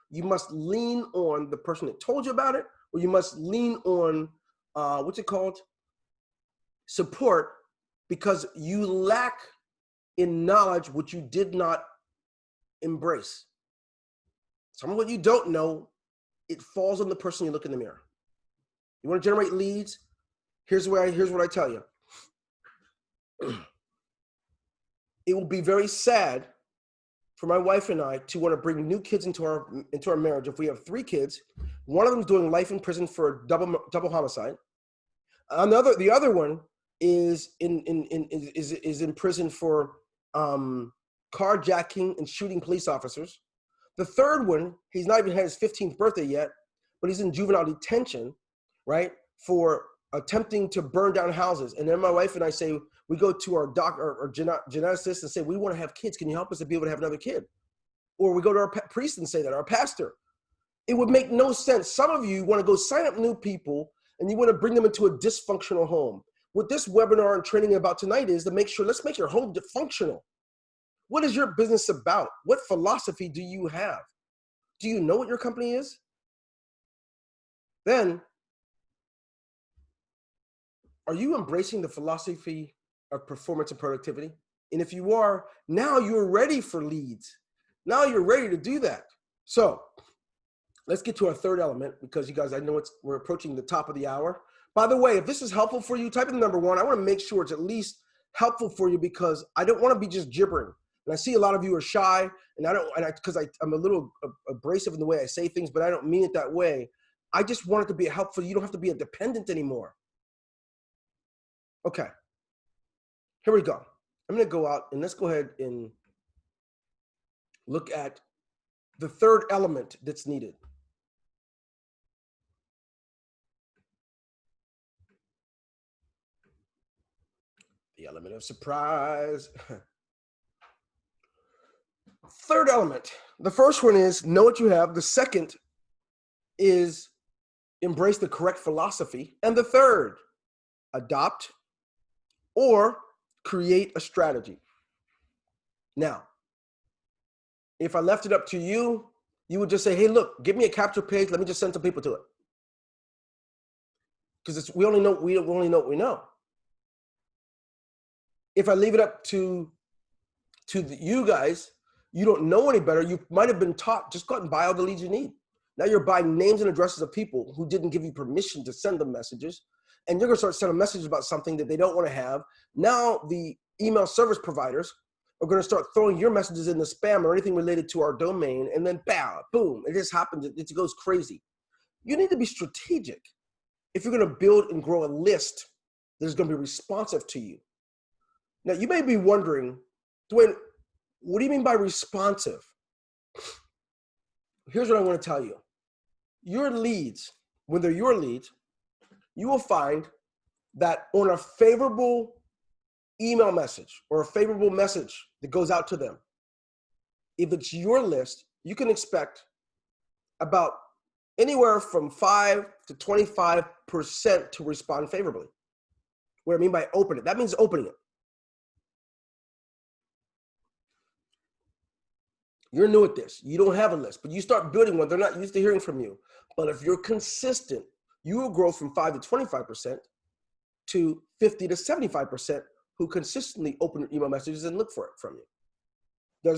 you must lean on the person that told you about it, or you must lean on, what's it called? Support, because you lack in knowledge which you did not embrace. Some of what you don't know, it falls on the person you look in the mirror. You want to generate leads? Here's what I tell you. It will be very sad for my wife and I to want to bring new kids into our marriage. If we have 3 kids, one of them is doing life in prison for double homicide. The other one is in prison for carjacking and shooting police officers. The third one, he's not even had his 15th birthday yet, but he's in juvenile detention, right, for attempting to burn down houses. And then my wife and I say, we go to our doctor or geneticist and say, we want to have kids. Can you help us to be able to have another kid? Or we go to our priest and say that, our pastor. It would make no sense. Some of you want to go sign up new people and you want to bring them into a dysfunctional home. What this webinar and training about tonight is to make sure, let's make your home dysfunctional. What is your business about? What philosophy do you have? Do you know what your company is? Then, are you embracing the philosophy of performance and productivity? And if you are, now you're ready for leads. Now you're ready to do that. So let's get to our third element, because you guys, I know we're approaching the top of the hour. By the way, if this is helpful for you, type in number 1. I want to make sure it's at least helpful for you, because I don't want to be just gibbering. And I see a lot of you are shy, and I'm a little abrasive in the way I say things, but I don't mean it that way. I just want it to be helpful. You don't have to be a dependent anymore. Okay, here we go. I'm going to go out and let's go ahead and look at the third element that's needed. The element of surprise. Third element. The first one is know what you have. The second is embrace the correct philosophy. And the third, adopt or create a strategy. Now, if I left it up to you, you would just say, hey, look, give me a capture page. Let me just send some people to it. Because we only know what we know. If I leave it up to you guys, you don't know any better. You might have been taught, just go out and buy all the leads you need. Now you're buying names and addresses of people who didn't give you permission to send them messages. And you're going to start sending messages about something that they don't want to have. Now the email service providers are going to start throwing your messages in the spam or anything related to our domain. And then bam, boom, it just happens. It goes crazy. You need to be strategic. If you're going to build and grow a list that is going to be responsive to you. Now you may be wondering, Dwayne, what do you mean by responsive? Here's what I want to tell you. Your leads, when they're your leads, you will find that on a favorable email message or a favorable message that goes out to them, if it's your list, you can expect about anywhere from 5 to 25% to respond favorably. What I mean by open it, that means opening it. You're new at this. You don't have a list, but you start building one. They're not used to hearing from you. But if you're consistent, you will grow from 5 to 25% to 50 to 75% who consistently open your email messages and look for it from you.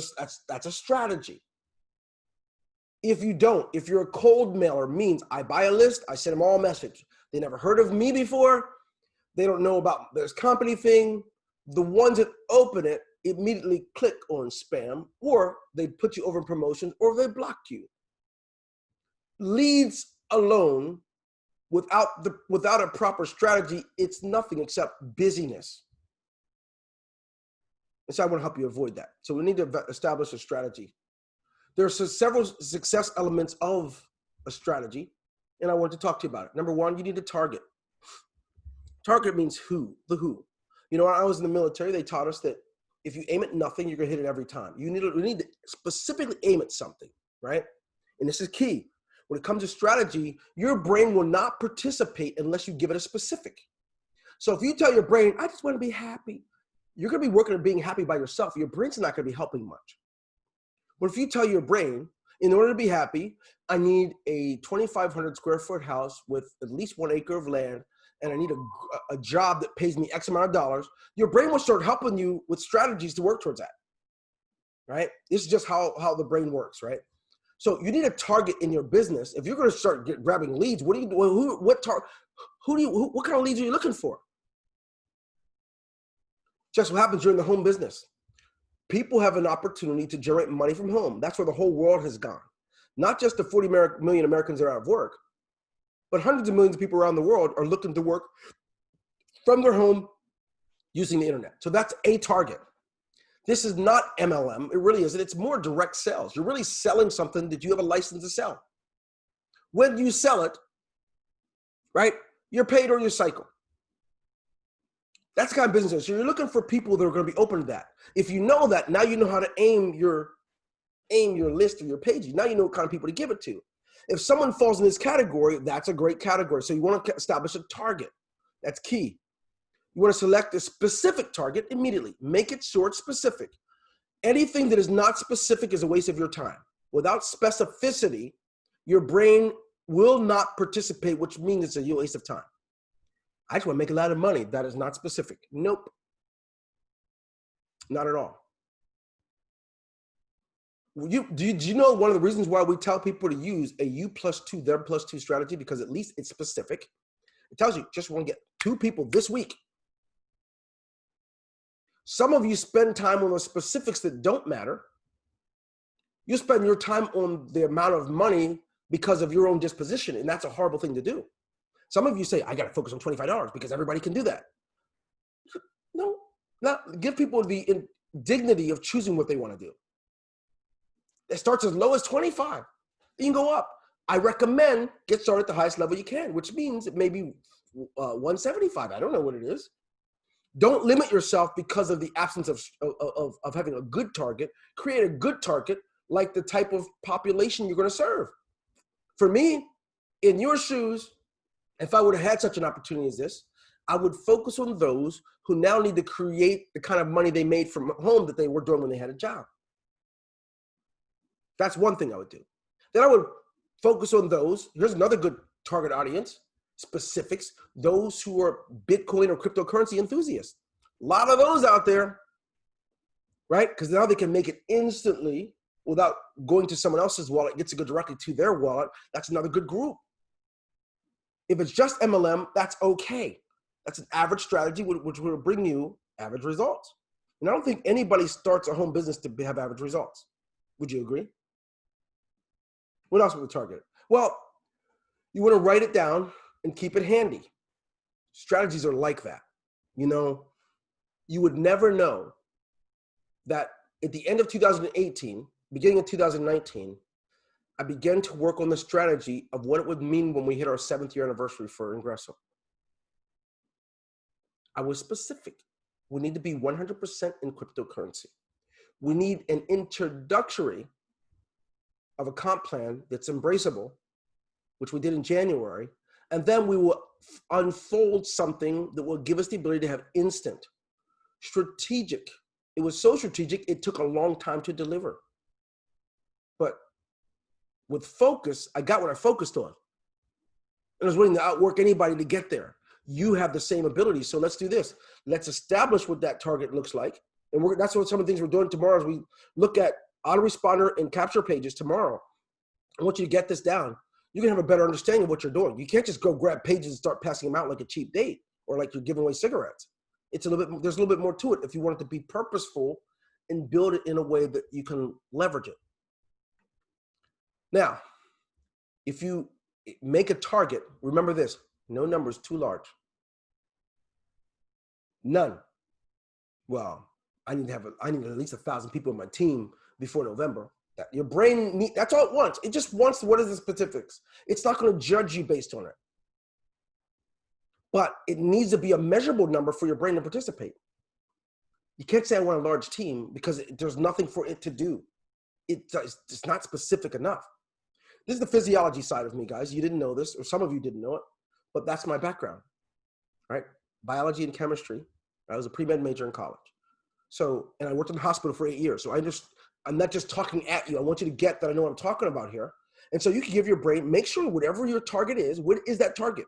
That's a strategy. If you don't, if you're a cold mailer, means I buy a list, I send them all a message. They never heard of me before. They don't know about this company thing. The ones that open it immediately click on spam, or they put you over in promotions, or they blocked you. Leads alone, without a proper strategy, it's nothing except busyness. And so I want to help you avoid that. So we need to establish a strategy. There's several success elements of a strategy, and I want to talk to you about it. Number one, you need a target. Target means who, the who. You know, when I was in the military, they taught us that if you aim at nothing, you're gonna hit it every time. You need to specifically aim at something, right? And this is key. When it comes to strategy, your brain will not participate unless you give it a specific. So if you tell your brain, I just want to be happy, you're gonna be working on being happy by yourself. Your brain's not gonna be helping much. But if you tell your brain, in order to be happy, I need a 2,500 square foot house with at least 1 acre of land, and I need a job that pays me X amount of dollars, your brain will start helping you with strategies to work towards that, right? This is just how the brain works, right? So you need a target in your business. If you're going to start grabbing leads, what do you do? What kind of leads are you looking for? Just what happens during the home business. People have an opportunity to generate money from home. That's where the whole world has gone. Not just the 40 million Americans that are out of work, but hundreds of millions of people around the world are looking to work from their home using the internet. So that's a target. This is not MLM. It really isn't. It's more direct sales. You're really selling something that you have a license to sell. When you sell it, right, you're paid or you cycle. That's the kind of business. So you're looking for people that are going to be open to that. If you know that, now you know how to aim your list or your pages. Now you know what kind of people to give it to. If someone falls in this category, that's a great category. So you want to establish a target. That's key. You want to select a specific target immediately. Make it short, specific. Anything that is not specific is a waste of your time. Without specificity, your brain will not participate, which means it's a waste of time. I just want to make a lot of money. That is not specific. Nope. Not at all. Do you know one of the reasons why we tell people to use a you plus two, them plus two strategy? Because at least it's specific. It tells you just want to get 2 people this week. Some of you spend time on the specifics that don't matter. You spend your time on the amount of money because of your own disposition, and that's a horrible thing to do. Some of you say, I got to focus on $25 because everybody can do that. No, not give people the dignity of choosing what they want to do. It starts as low as 25. You can go up. I recommend get started at the highest level you can, which means it may be 175. I don't know what it is. Don't limit yourself because of the absence of having a good target. Create a good target like the type of population you're going to serve. For me, in your shoes, if I would have had such an opportunity as this, I would focus on those who now need to create the kind of money they made from home that they were doing when they had a job. That's one thing I would do. Then I would focus on those. Here's another good target audience, specifics, those who are Bitcoin or cryptocurrency enthusiasts. A lot of those out there, right? Because now they can make it instantly without going to someone else's wallet, gets to go directly to their wallet. That's another good group. If it's just MLM, that's okay. That's an average strategy, which will bring you average results. And I don't think anybody starts a home business to have average results. Would you agree? What else would we target? Well, you want to write it down and keep it handy. Strategies are like that. You know, you would never know that at the end of 2018, beginning of 2019, I began to work on the strategy of what it would mean when we hit our 7th year anniversary for Ingreso. I was specific. We need to be 100% in cryptocurrency. We need an introductory of a comp plan that's embraceable, which we did in January, and then we will unfold something that will give us the ability to have instant, strategic. It was so strategic, it took a long time to deliver. But with focus, I got what I focused on. And I was willing to outwork anybody to get there. You have the same ability, so let's do this. Let's establish what that target looks like. And that's what some of the things we're doing tomorrow is we look at autoresponder and capture pages tomorrow. I want you to get this down. You can have a better understanding of what you're doing. You can't just go grab pages and start passing them out like a cheap date or like you're giving away cigarettes. It's there's a little bit more to it if you want it to be purposeful and build it in a way that you can leverage it. Now, if you make a target, remember this, no number is too large. None. Well, I need at least 1,000 people in my team before November. That your brain that's all it wants. It just wants what is the specifics. It's not going to judge you based on it. But it needs to be a measurable number for your brain to participate. You can't say I want a large team because there's nothing for it to do. It's not specific enough. This is the physiology side of me, guys. You didn't know this, or some of you didn't know it, but that's my background, right? Biology and chemistry. I was a pre-med major in college. So, and I worked in the hospital for 8 years. So I'm not just talking at you. I want you to get that I know what I'm talking about here. And so you can give your brain, make sure whatever your target is, what is that target?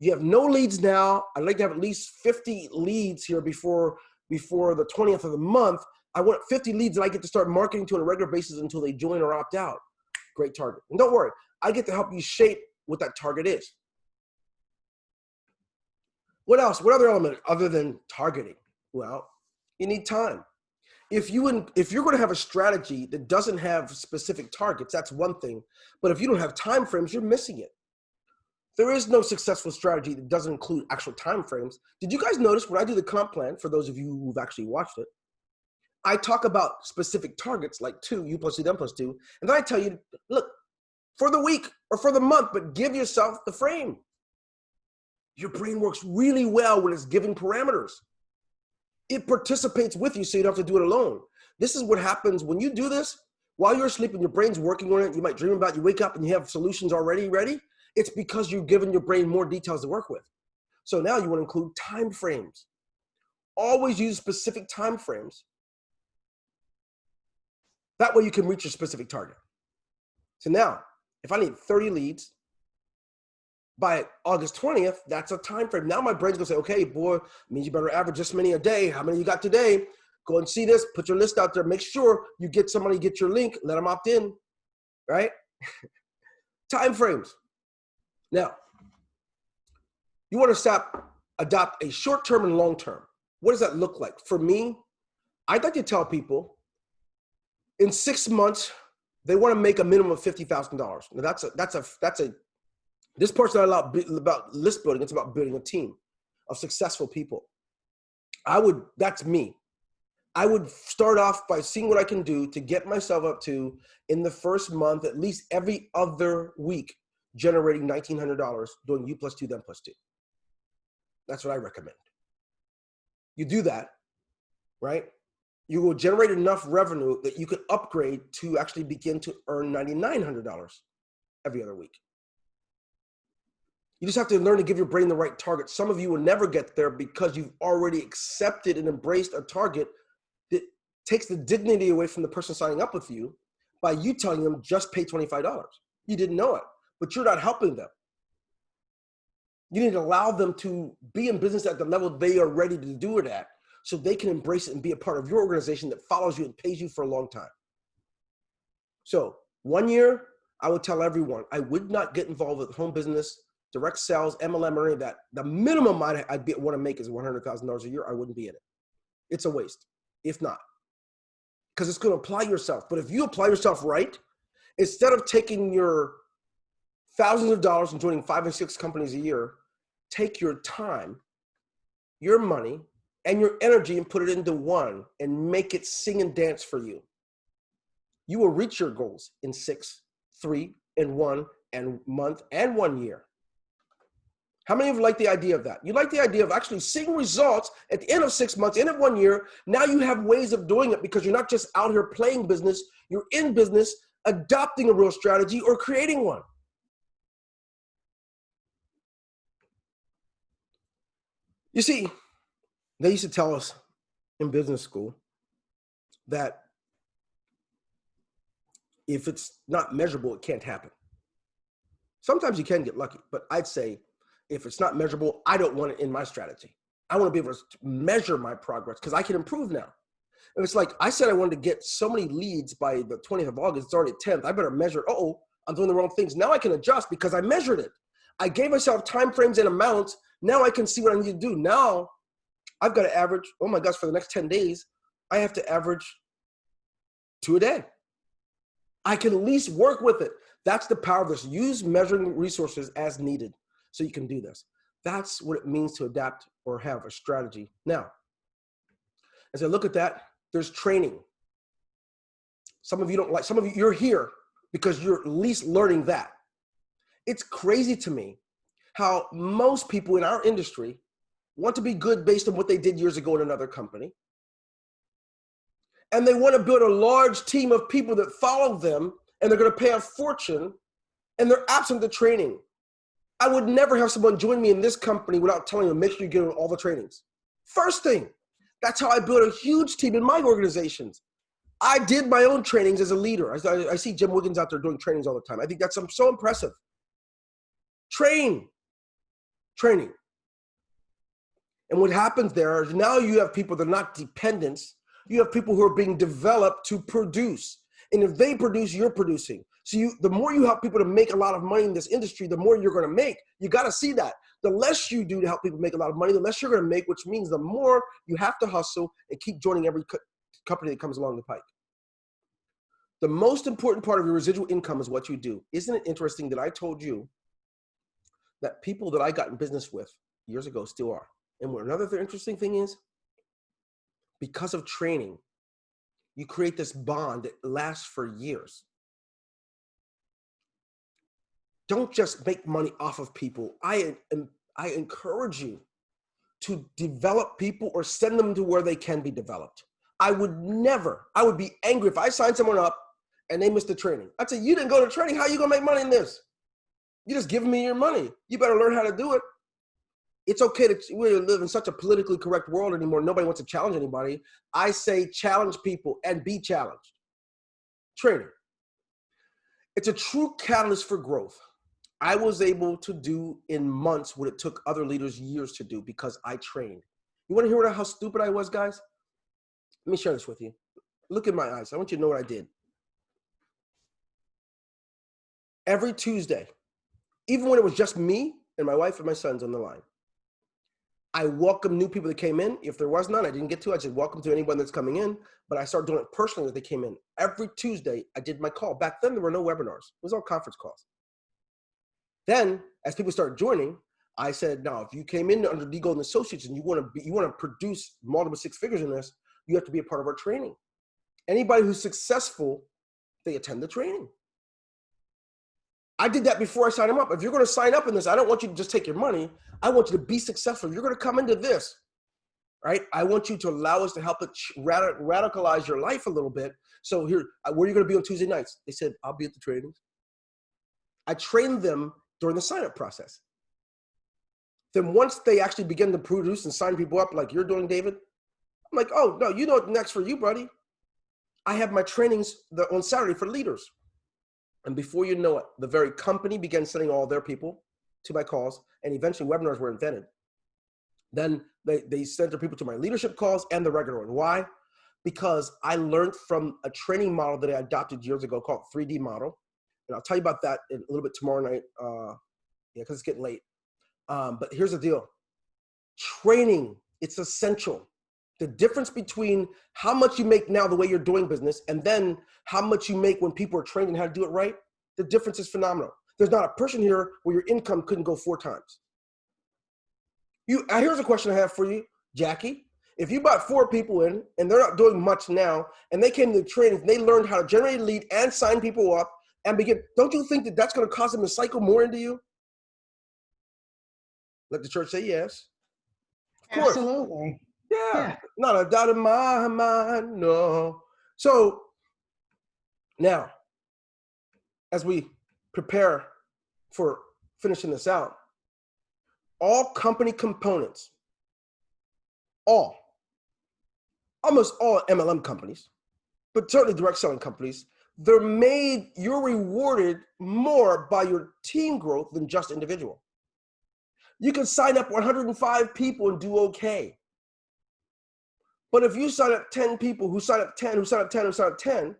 You have no leads now. I'd like to have at least 50 leads here before the 20th of the month. I want 50 leads that I get to start marketing to on a regular basis until they join or opt out. Great target. And don't worry, I get to help you shape what that target is. What else? What other element other than targeting? Well, you need time. If you're going to have a strategy that doesn't have specific targets, that's one thing. But if you don't have time frames, you're missing it. There is no successful strategy that doesn't include actual time frames. Did you guys notice when I do the comp plan, for those of you who've actually watched it, I talk about specific targets like 2, U plus 2, then plus 2, and then I tell you, look, for the week or for the month, but give yourself the frame. Your brain works really well when it's giving parameters. It participates with you so you don't have to do it alone. This is what happens when you do this. While you're sleeping, your brain's working on it. You might dream about it. You wake up and you have solutions already ready. It's because you've given your brain more details to work with. So now you want to include time frames. Always use specific time frames. That way you can reach your specific target. So now, if I need 30 leads by August 20th, that's a time frame. Now my brain's gonna say, okay, boy, means you better average this many a day. How many you got today? Go and see this, put your list out there, make sure you get somebody, get your link, let them opt in, right? Time frames. Now, you want to adopt a short-term and long-term. What does that look like? For me, I'd like to tell people in 6 months, they want to make a minimum of $50,000. Now this part's not about list building. It's about building a team of successful people. That's me. I would start off by seeing what I can do to get myself up to, in the first month, at least every other week, generating $1,900 doing U plus 2, then plus 2. That's what I recommend. You do that, right? You will generate enough revenue that you can upgrade to actually begin to earn $9,900 every other week. You just have to learn to give your brain the right target. Some of you will never get there because you've already accepted and embraced a target that takes the dignity away from the person signing up with you by you telling them just pay $25. You didn't know it, but you're not helping them. You need to allow them to be in business at the level they are ready to do it at, so they can embrace it and be a part of your organization that follows you and pays you for a long time. So 1 year, I would tell everyone, I would not get involved with home business, direct sales, MLM, or any of that. The minimum I'd want to make is $100,000 a year. I wouldn't be in it. It's a waste, if not. Because it's going to apply yourself. But if you apply yourself right, instead of taking your thousands of dollars and joining 5 and 6 companies a year, take your time, your money, and your energy and put it into one and make it sing and dance for you. You will reach your goals in 6, 3, and 1 and month and 1 year. How many of you like the idea of that? You like the idea of actually seeing results at the end of 6 months, end of 1 year. Now you have ways of doing it because you're not just out here playing business. You're in business, adopting a real strategy or creating one. You see, they used to tell us in business school that if it's not measurable, it can't happen. Sometimes you can get lucky, but I'd say if it's not measurable, I don't want it in my strategy. I want to be able to measure my progress because I can improve now. And it's like I said I wanted to get so many leads by the 20th of August. It's already 10th. I better measure. Uh-oh, I'm doing the wrong things. Now I can adjust because I measured it. I gave myself time frames and amounts. Now I can see what I need to do. Now I've got to average, oh my gosh, for the next 10 days, I have to average 2 a day. I can at least work with it. That's the power of this. Use measuring resources as needed so you can do this. That's what it means to adapt or have a strategy. Now, As I look at that, there's training. Some of you don't like, some of you, you're here because you're at least learning that. It's crazy to me how most people in our industry want to be good based on what they did years ago in another company. And they want to build a large team of people that follow them, and they're going to pay a fortune, and they're absent the training. I would never have someone join me in this company without telling them, make sure you get all the trainings. First thing, that's how I built a huge team in my organizations. I did my own trainings as a leader. I see Jim Wiggins out there doing trainings all the time. I think that's so impressive. Training. And what happens there is now you have people that are not dependents. You have people who are being developed to produce. And if they produce, you're producing. So the more you help people to make a lot of money in this industry, the more you're going to make. You got to see that. The less you do to help people make a lot of money, the less you're going to make, which means the more you have to hustle and keep joining every company that comes along the pike. The most important part of your residual income is what you do. Isn't it interesting that I told you that people that I got in business with years ago still are? And another interesting thing is, because of training, you create this bond that lasts for years. Don't just make money off of people. I encourage you to develop people or send them to where they can be developed. I would be angry if I signed someone up and they missed the training. I'd say, you didn't go to training. How are you going to make money in this? You just giving me your money. You better learn how to do it. It's okay we live in such a politically correct world anymore. Nobody wants to challenge anybody. I say challenge people and be challenged. Training. It's a true catalyst for growth. I was able to do in months what it took other leaders years to do because I trained. You want to hear how stupid I was, guys? Let me share this with you. Look in my eyes. I want you to know what I did. Every Tuesday, even when it was just me and my wife and my sons on the line, I welcomed new people that came in. If there was none, I didn't get to. I said, welcome to anyone that's coming in. But I started doing it personally as they came in. Every Tuesday, I did my call. Back then, there were no webinars. It was all conference calls. Then, as people started joining, I said, now, if you came in under D Golden Associates and you want to produce multiple six figures in this, you have to be a part of our training. Anybody who's successful, they attend the training. I did that before I signed them up. If you're going to sign up in this, I don't want you to just take your money. I want you to be successful. If you're going to come into this, right? I want you to allow us to help it radicalize your life a little bit. So here, where are you going to be on Tuesday nights? They said, I'll be at the trainings. I trained them during the sign-up process. Then once they actually begin to produce and sign people up like you're doing, David, I'm like, oh, no, you know what's next for you, buddy. I have my trainings on Saturday for leaders. And before you know it, the very company began sending all their people to my calls, and eventually webinars were invented. Then they sent their people to my leadership calls and the regular one. Why? Because I learned from a training model that I adopted years ago called 3D model. And I'll tell you about that in a little bit tomorrow night, because it's getting late. But here's the deal. Training, it's essential. The difference between how much you make now the way you're doing business and then how much you make when people are trained in how to do it right, the difference is phenomenal. There's not a person here where your income couldn't go 4 times. Here's a question I have for you, Jackie. If you brought 4 people in and they're not doing much now and they came to the training and they learned how to generate a lead and sign people up and begin, don't you think that that's going to cause them to cycle more into you? Let the church say yes. Of course.
Absolutely.
Yeah, not a doubt in my mind, no. So now, as we prepare for finishing this out, all company components, almost all MLM companies, but certainly direct selling companies, you're rewarded more by your team growth than just individual. You can sign up 105 people and do okay. But if you sign up 10 people who sign up 10, who sign up 10, who sign up 10,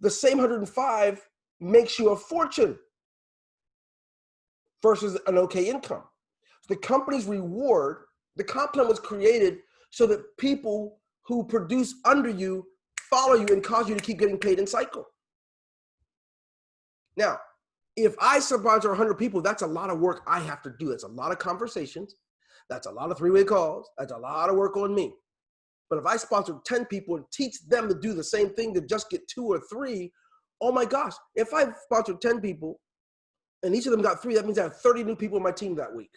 the same 105 makes you a fortune versus an okay income. The company's reward, the comp plan was created so that people who produce under you follow you and cause you to keep getting paid in cycle. Now, if I sponsor 100 people, that's a lot of work I have to do. That's a lot of conversations. That's a lot of 3-way calls. That's a lot of work on me. But if I sponsor 10 people and teach them to do the same thing to just get 2 or 3, oh my gosh, if I sponsored 10 people and each of them got 3, that means I have 30 new people on my team that week.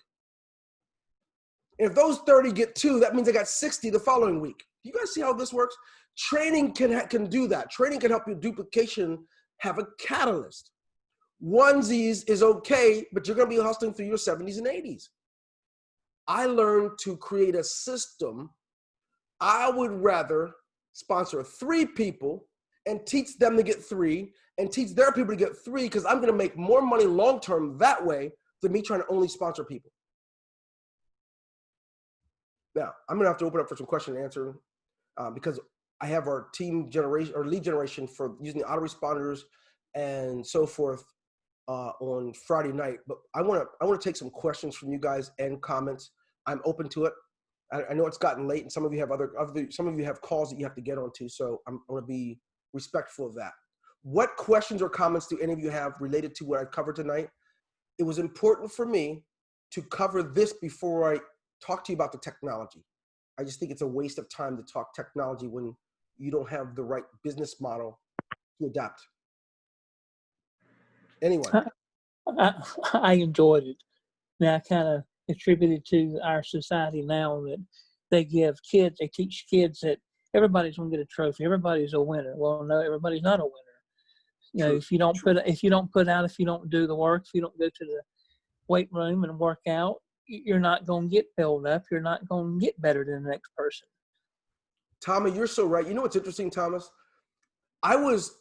If those 30 get 2, that means I got 60 the following week. You guys see how this works? Training can do that. Training can help your duplication have a catalyst. Onesies is okay, but you're going to be hustling through your 70s and 80s. I learned to create a system. I would rather sponsor 3 people and teach them to get 3 and teach their people to get 3 because I'm going to make more money long-term that way than me trying to only sponsor people. Now, I'm going to have to open up for some question and answer because I have our team generation or lead generation for using the autoresponders and so forth on Friday night. But I want to take some questions from you guys and comments. I'm open to it. I know it's gotten late, and some of you have some of you have calls that you have to get onto. So I'm going to be respectful of that. What questions or comments do any of you have related to what I covered tonight? It was important for me to cover this before I talk to you about the technology. I just think it's a waste of time to talk technology when you don't have the right business model to adapt. Anyone?
I enjoyed it. Now, I kind of attributed to our society now that they teach kids that everybody's going to get a trophy. Everybody's a winner. Well, no, everybody's not a winner. You know, if you don't put out, if you don't do the work, if you don't go to the weight room and work out, you're not going to get built up. You're not going to get better than the next person.
Tommy, you're so right. You know what's interesting, Thomas? I was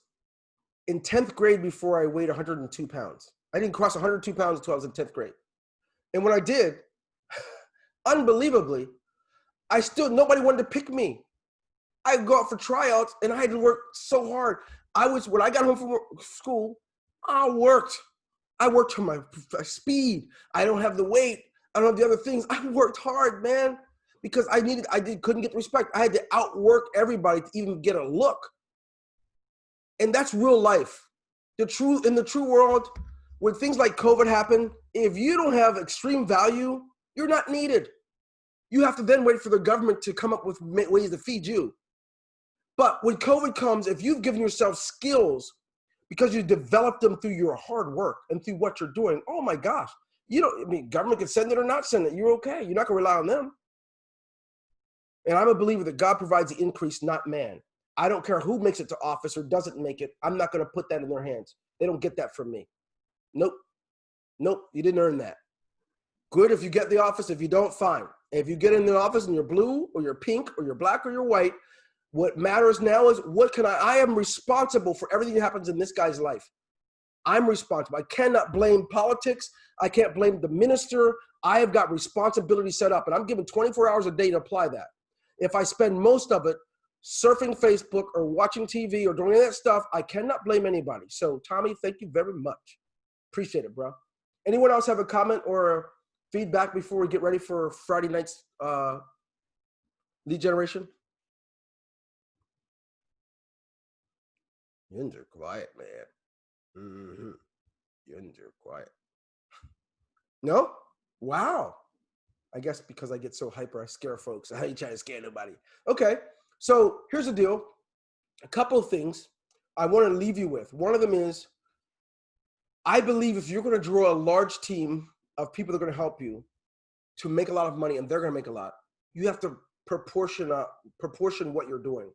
in 10th grade before I weighed 102 pounds. I didn't cross 102 pounds until I was in 10th grade. And when I did, unbelievably, nobody wanted to pick me. I'd go out for tryouts and I had to work so hard. When I got home from school, I worked on my speed. I don't have the weight. I don't have the other things. I worked hard, man, because couldn't get the respect. I had to outwork everybody to even get a look. And that's real life. In the true world, when things like COVID happen, if you don't have extreme value, you're not needed. You have to then wait for the government to come up with ways to feed you. But when COVID comes, if you've given yourself skills because you developed them through your hard work and through what you're doing, oh my gosh, government can send it or not send it. You're okay. You're not going to rely on them. And I'm a believer that God provides the increase, not man. I don't care who makes it to office or doesn't make it. I'm not going to put that in their hands. They don't get that from me. Nope. You didn't earn that. Good if you get the office. If you don't, fine. If you get in the office and you're blue or you're pink or you're black or you're white, what matters now is I am responsible for everything that happens in this guy's life. I'm responsible. I cannot blame politics. I can't blame the minister. I have got responsibility set up, and I'm given 24 hours a day to apply that. If I spend most of it surfing Facebook or watching TV or doing any of that stuff, I cannot blame anybody. So, Tommy, thank you very much. Appreciate it, bro. Anyone else have a comment or feedback before we get ready for Friday night's lead generation? Yins are quiet, man. Mm-hmm. Yins are quiet. No? Wow. I guess because I get so hyper, I scare folks. I ain't trying to scare nobody. Okay, so here's the deal. A couple of things I want to leave you with. One of them is, I believe if you're going to draw a large team of people that are going to help you to make a lot of money, and they're going to make a lot, you have to proportion what you're doing.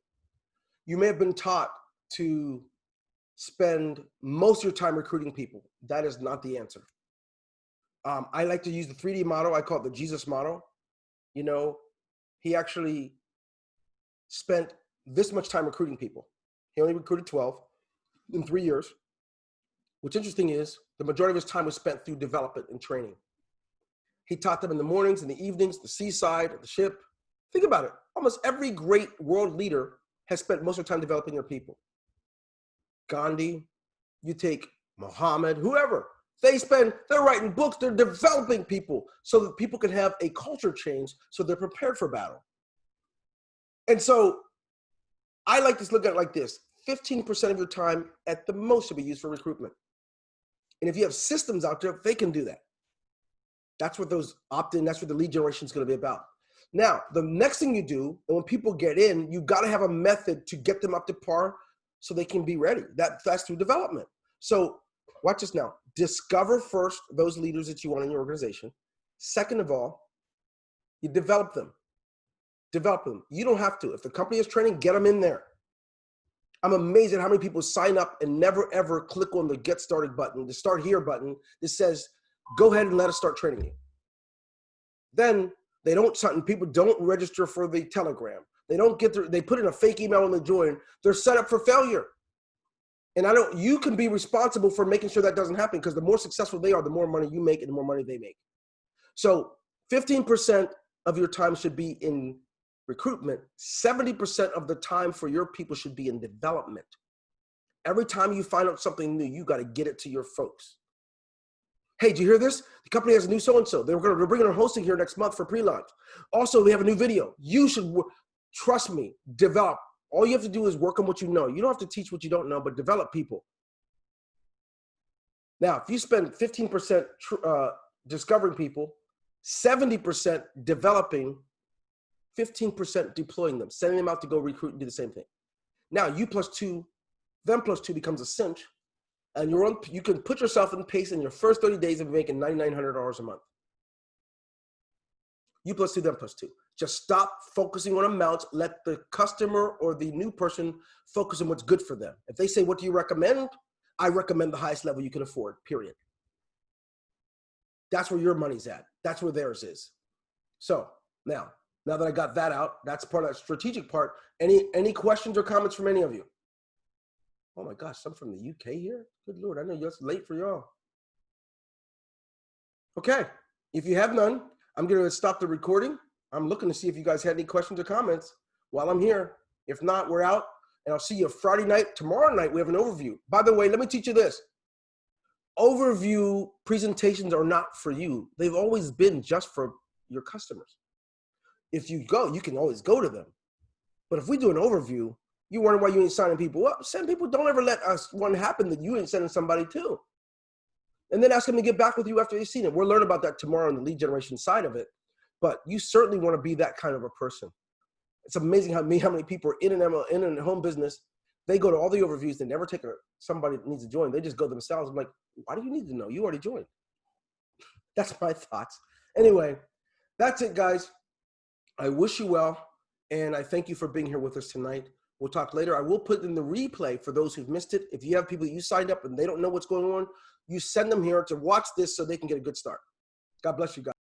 You may have been taught to spend most of your time recruiting people. That is not the answer. I like to use the 3D model. I call it the Jesus model. You know, he actually spent this much time recruiting people. He only recruited 12 in 3 years. What's interesting is the majority of his time was spent through development and training. He taught them in the mornings, in the evenings, the seaside, at the ship. Think about it. Almost every great world leader has spent most of their time developing their people. Gandhi, you take Muhammad, whoever. They're writing books, they're developing people so that people can have a culture change so they're prepared for battle. And so I like to look at it like this. 15% of your time at the most should be used for recruitment. And if you have systems out there, they can do that. That's what those opt-in, that's what the lead generation is going to be about. Now, the next thing you do, and when people get in, you got to have a method to get them up to par so they can be ready. That's through development. So watch this now. Discover first those leaders that you want in your organization. Second of all, you develop them. Develop them. You don't have to. If the company is training, get them in there. I'm amazed at how many people sign up and never ever click on the get started button, the start here button that says, go ahead and let us start training you. Then people don't register for the Telegram. They put in a fake email when they join. They're set up for failure. And you can be responsible for making sure that doesn't happen, because the more successful they are, the more money you make and the more money they make. So 15% of your time should be in recruitment. 70% of the time for your people should be in development. Every time you find out something new, you got to get it to your folks. Hey, did you hear this? The company has a new so-and-so. They're bringing our hosting here next month for pre-launch. Also, we have a new video. You should, trust me, develop. All you have to do is work on what you know. You don't have to teach what you don't know, but develop people. Now, if you spend 15% discovering people, 70% developing, 15% deploying them, sending them out to go recruit and do the same thing. Now, you plus two, them plus two becomes a cinch, and you can put yourself in pace in your first 30 days of making $9,900 a month. You plus two, them plus two. Just stop focusing on amounts. Let the customer or the new person focus on what's good for them. If they say, what do you recommend? I recommend the highest level you can afford, period. That's where your money's at. That's where theirs is. So now that I got that out, that's part of that strategic part. Any questions or comments from any of you? Oh my gosh, some from the UK here? Good Lord, I know it's late for y'all. Okay, if you have none, I'm gonna stop the recording. I'm looking to see if you guys had any questions or comments while I'm here. If not, we're out, and I'll see you Friday night. Tomorrow night, we have an overview. By the way, let me teach you this. Overview presentations are not for you. They've always been just for your customers. If you go, you can always go to them. But if we do an overview, you wonder why you ain't signing people up. Send people, don't ever let one happen that you ain't sending somebody to. And then ask them to get back with you after they've seen it. We'll learn about that tomorrow on the lead generation side of it. But you certainly want to be that kind of a person. It's amazing how many people are in a home business. They go to all the overviews. They never take somebody that needs to join. They just go themselves. I'm like, why do you need to know? You already joined. That's my thoughts. Anyway, that's it, guys. I wish you well, and I thank you for being here with us tonight. We'll talk later. I will put in the replay for those who've missed it. If you have people that you signed up and they don't know what's going on, you send them here to watch this so they can get a good start. God bless you guys.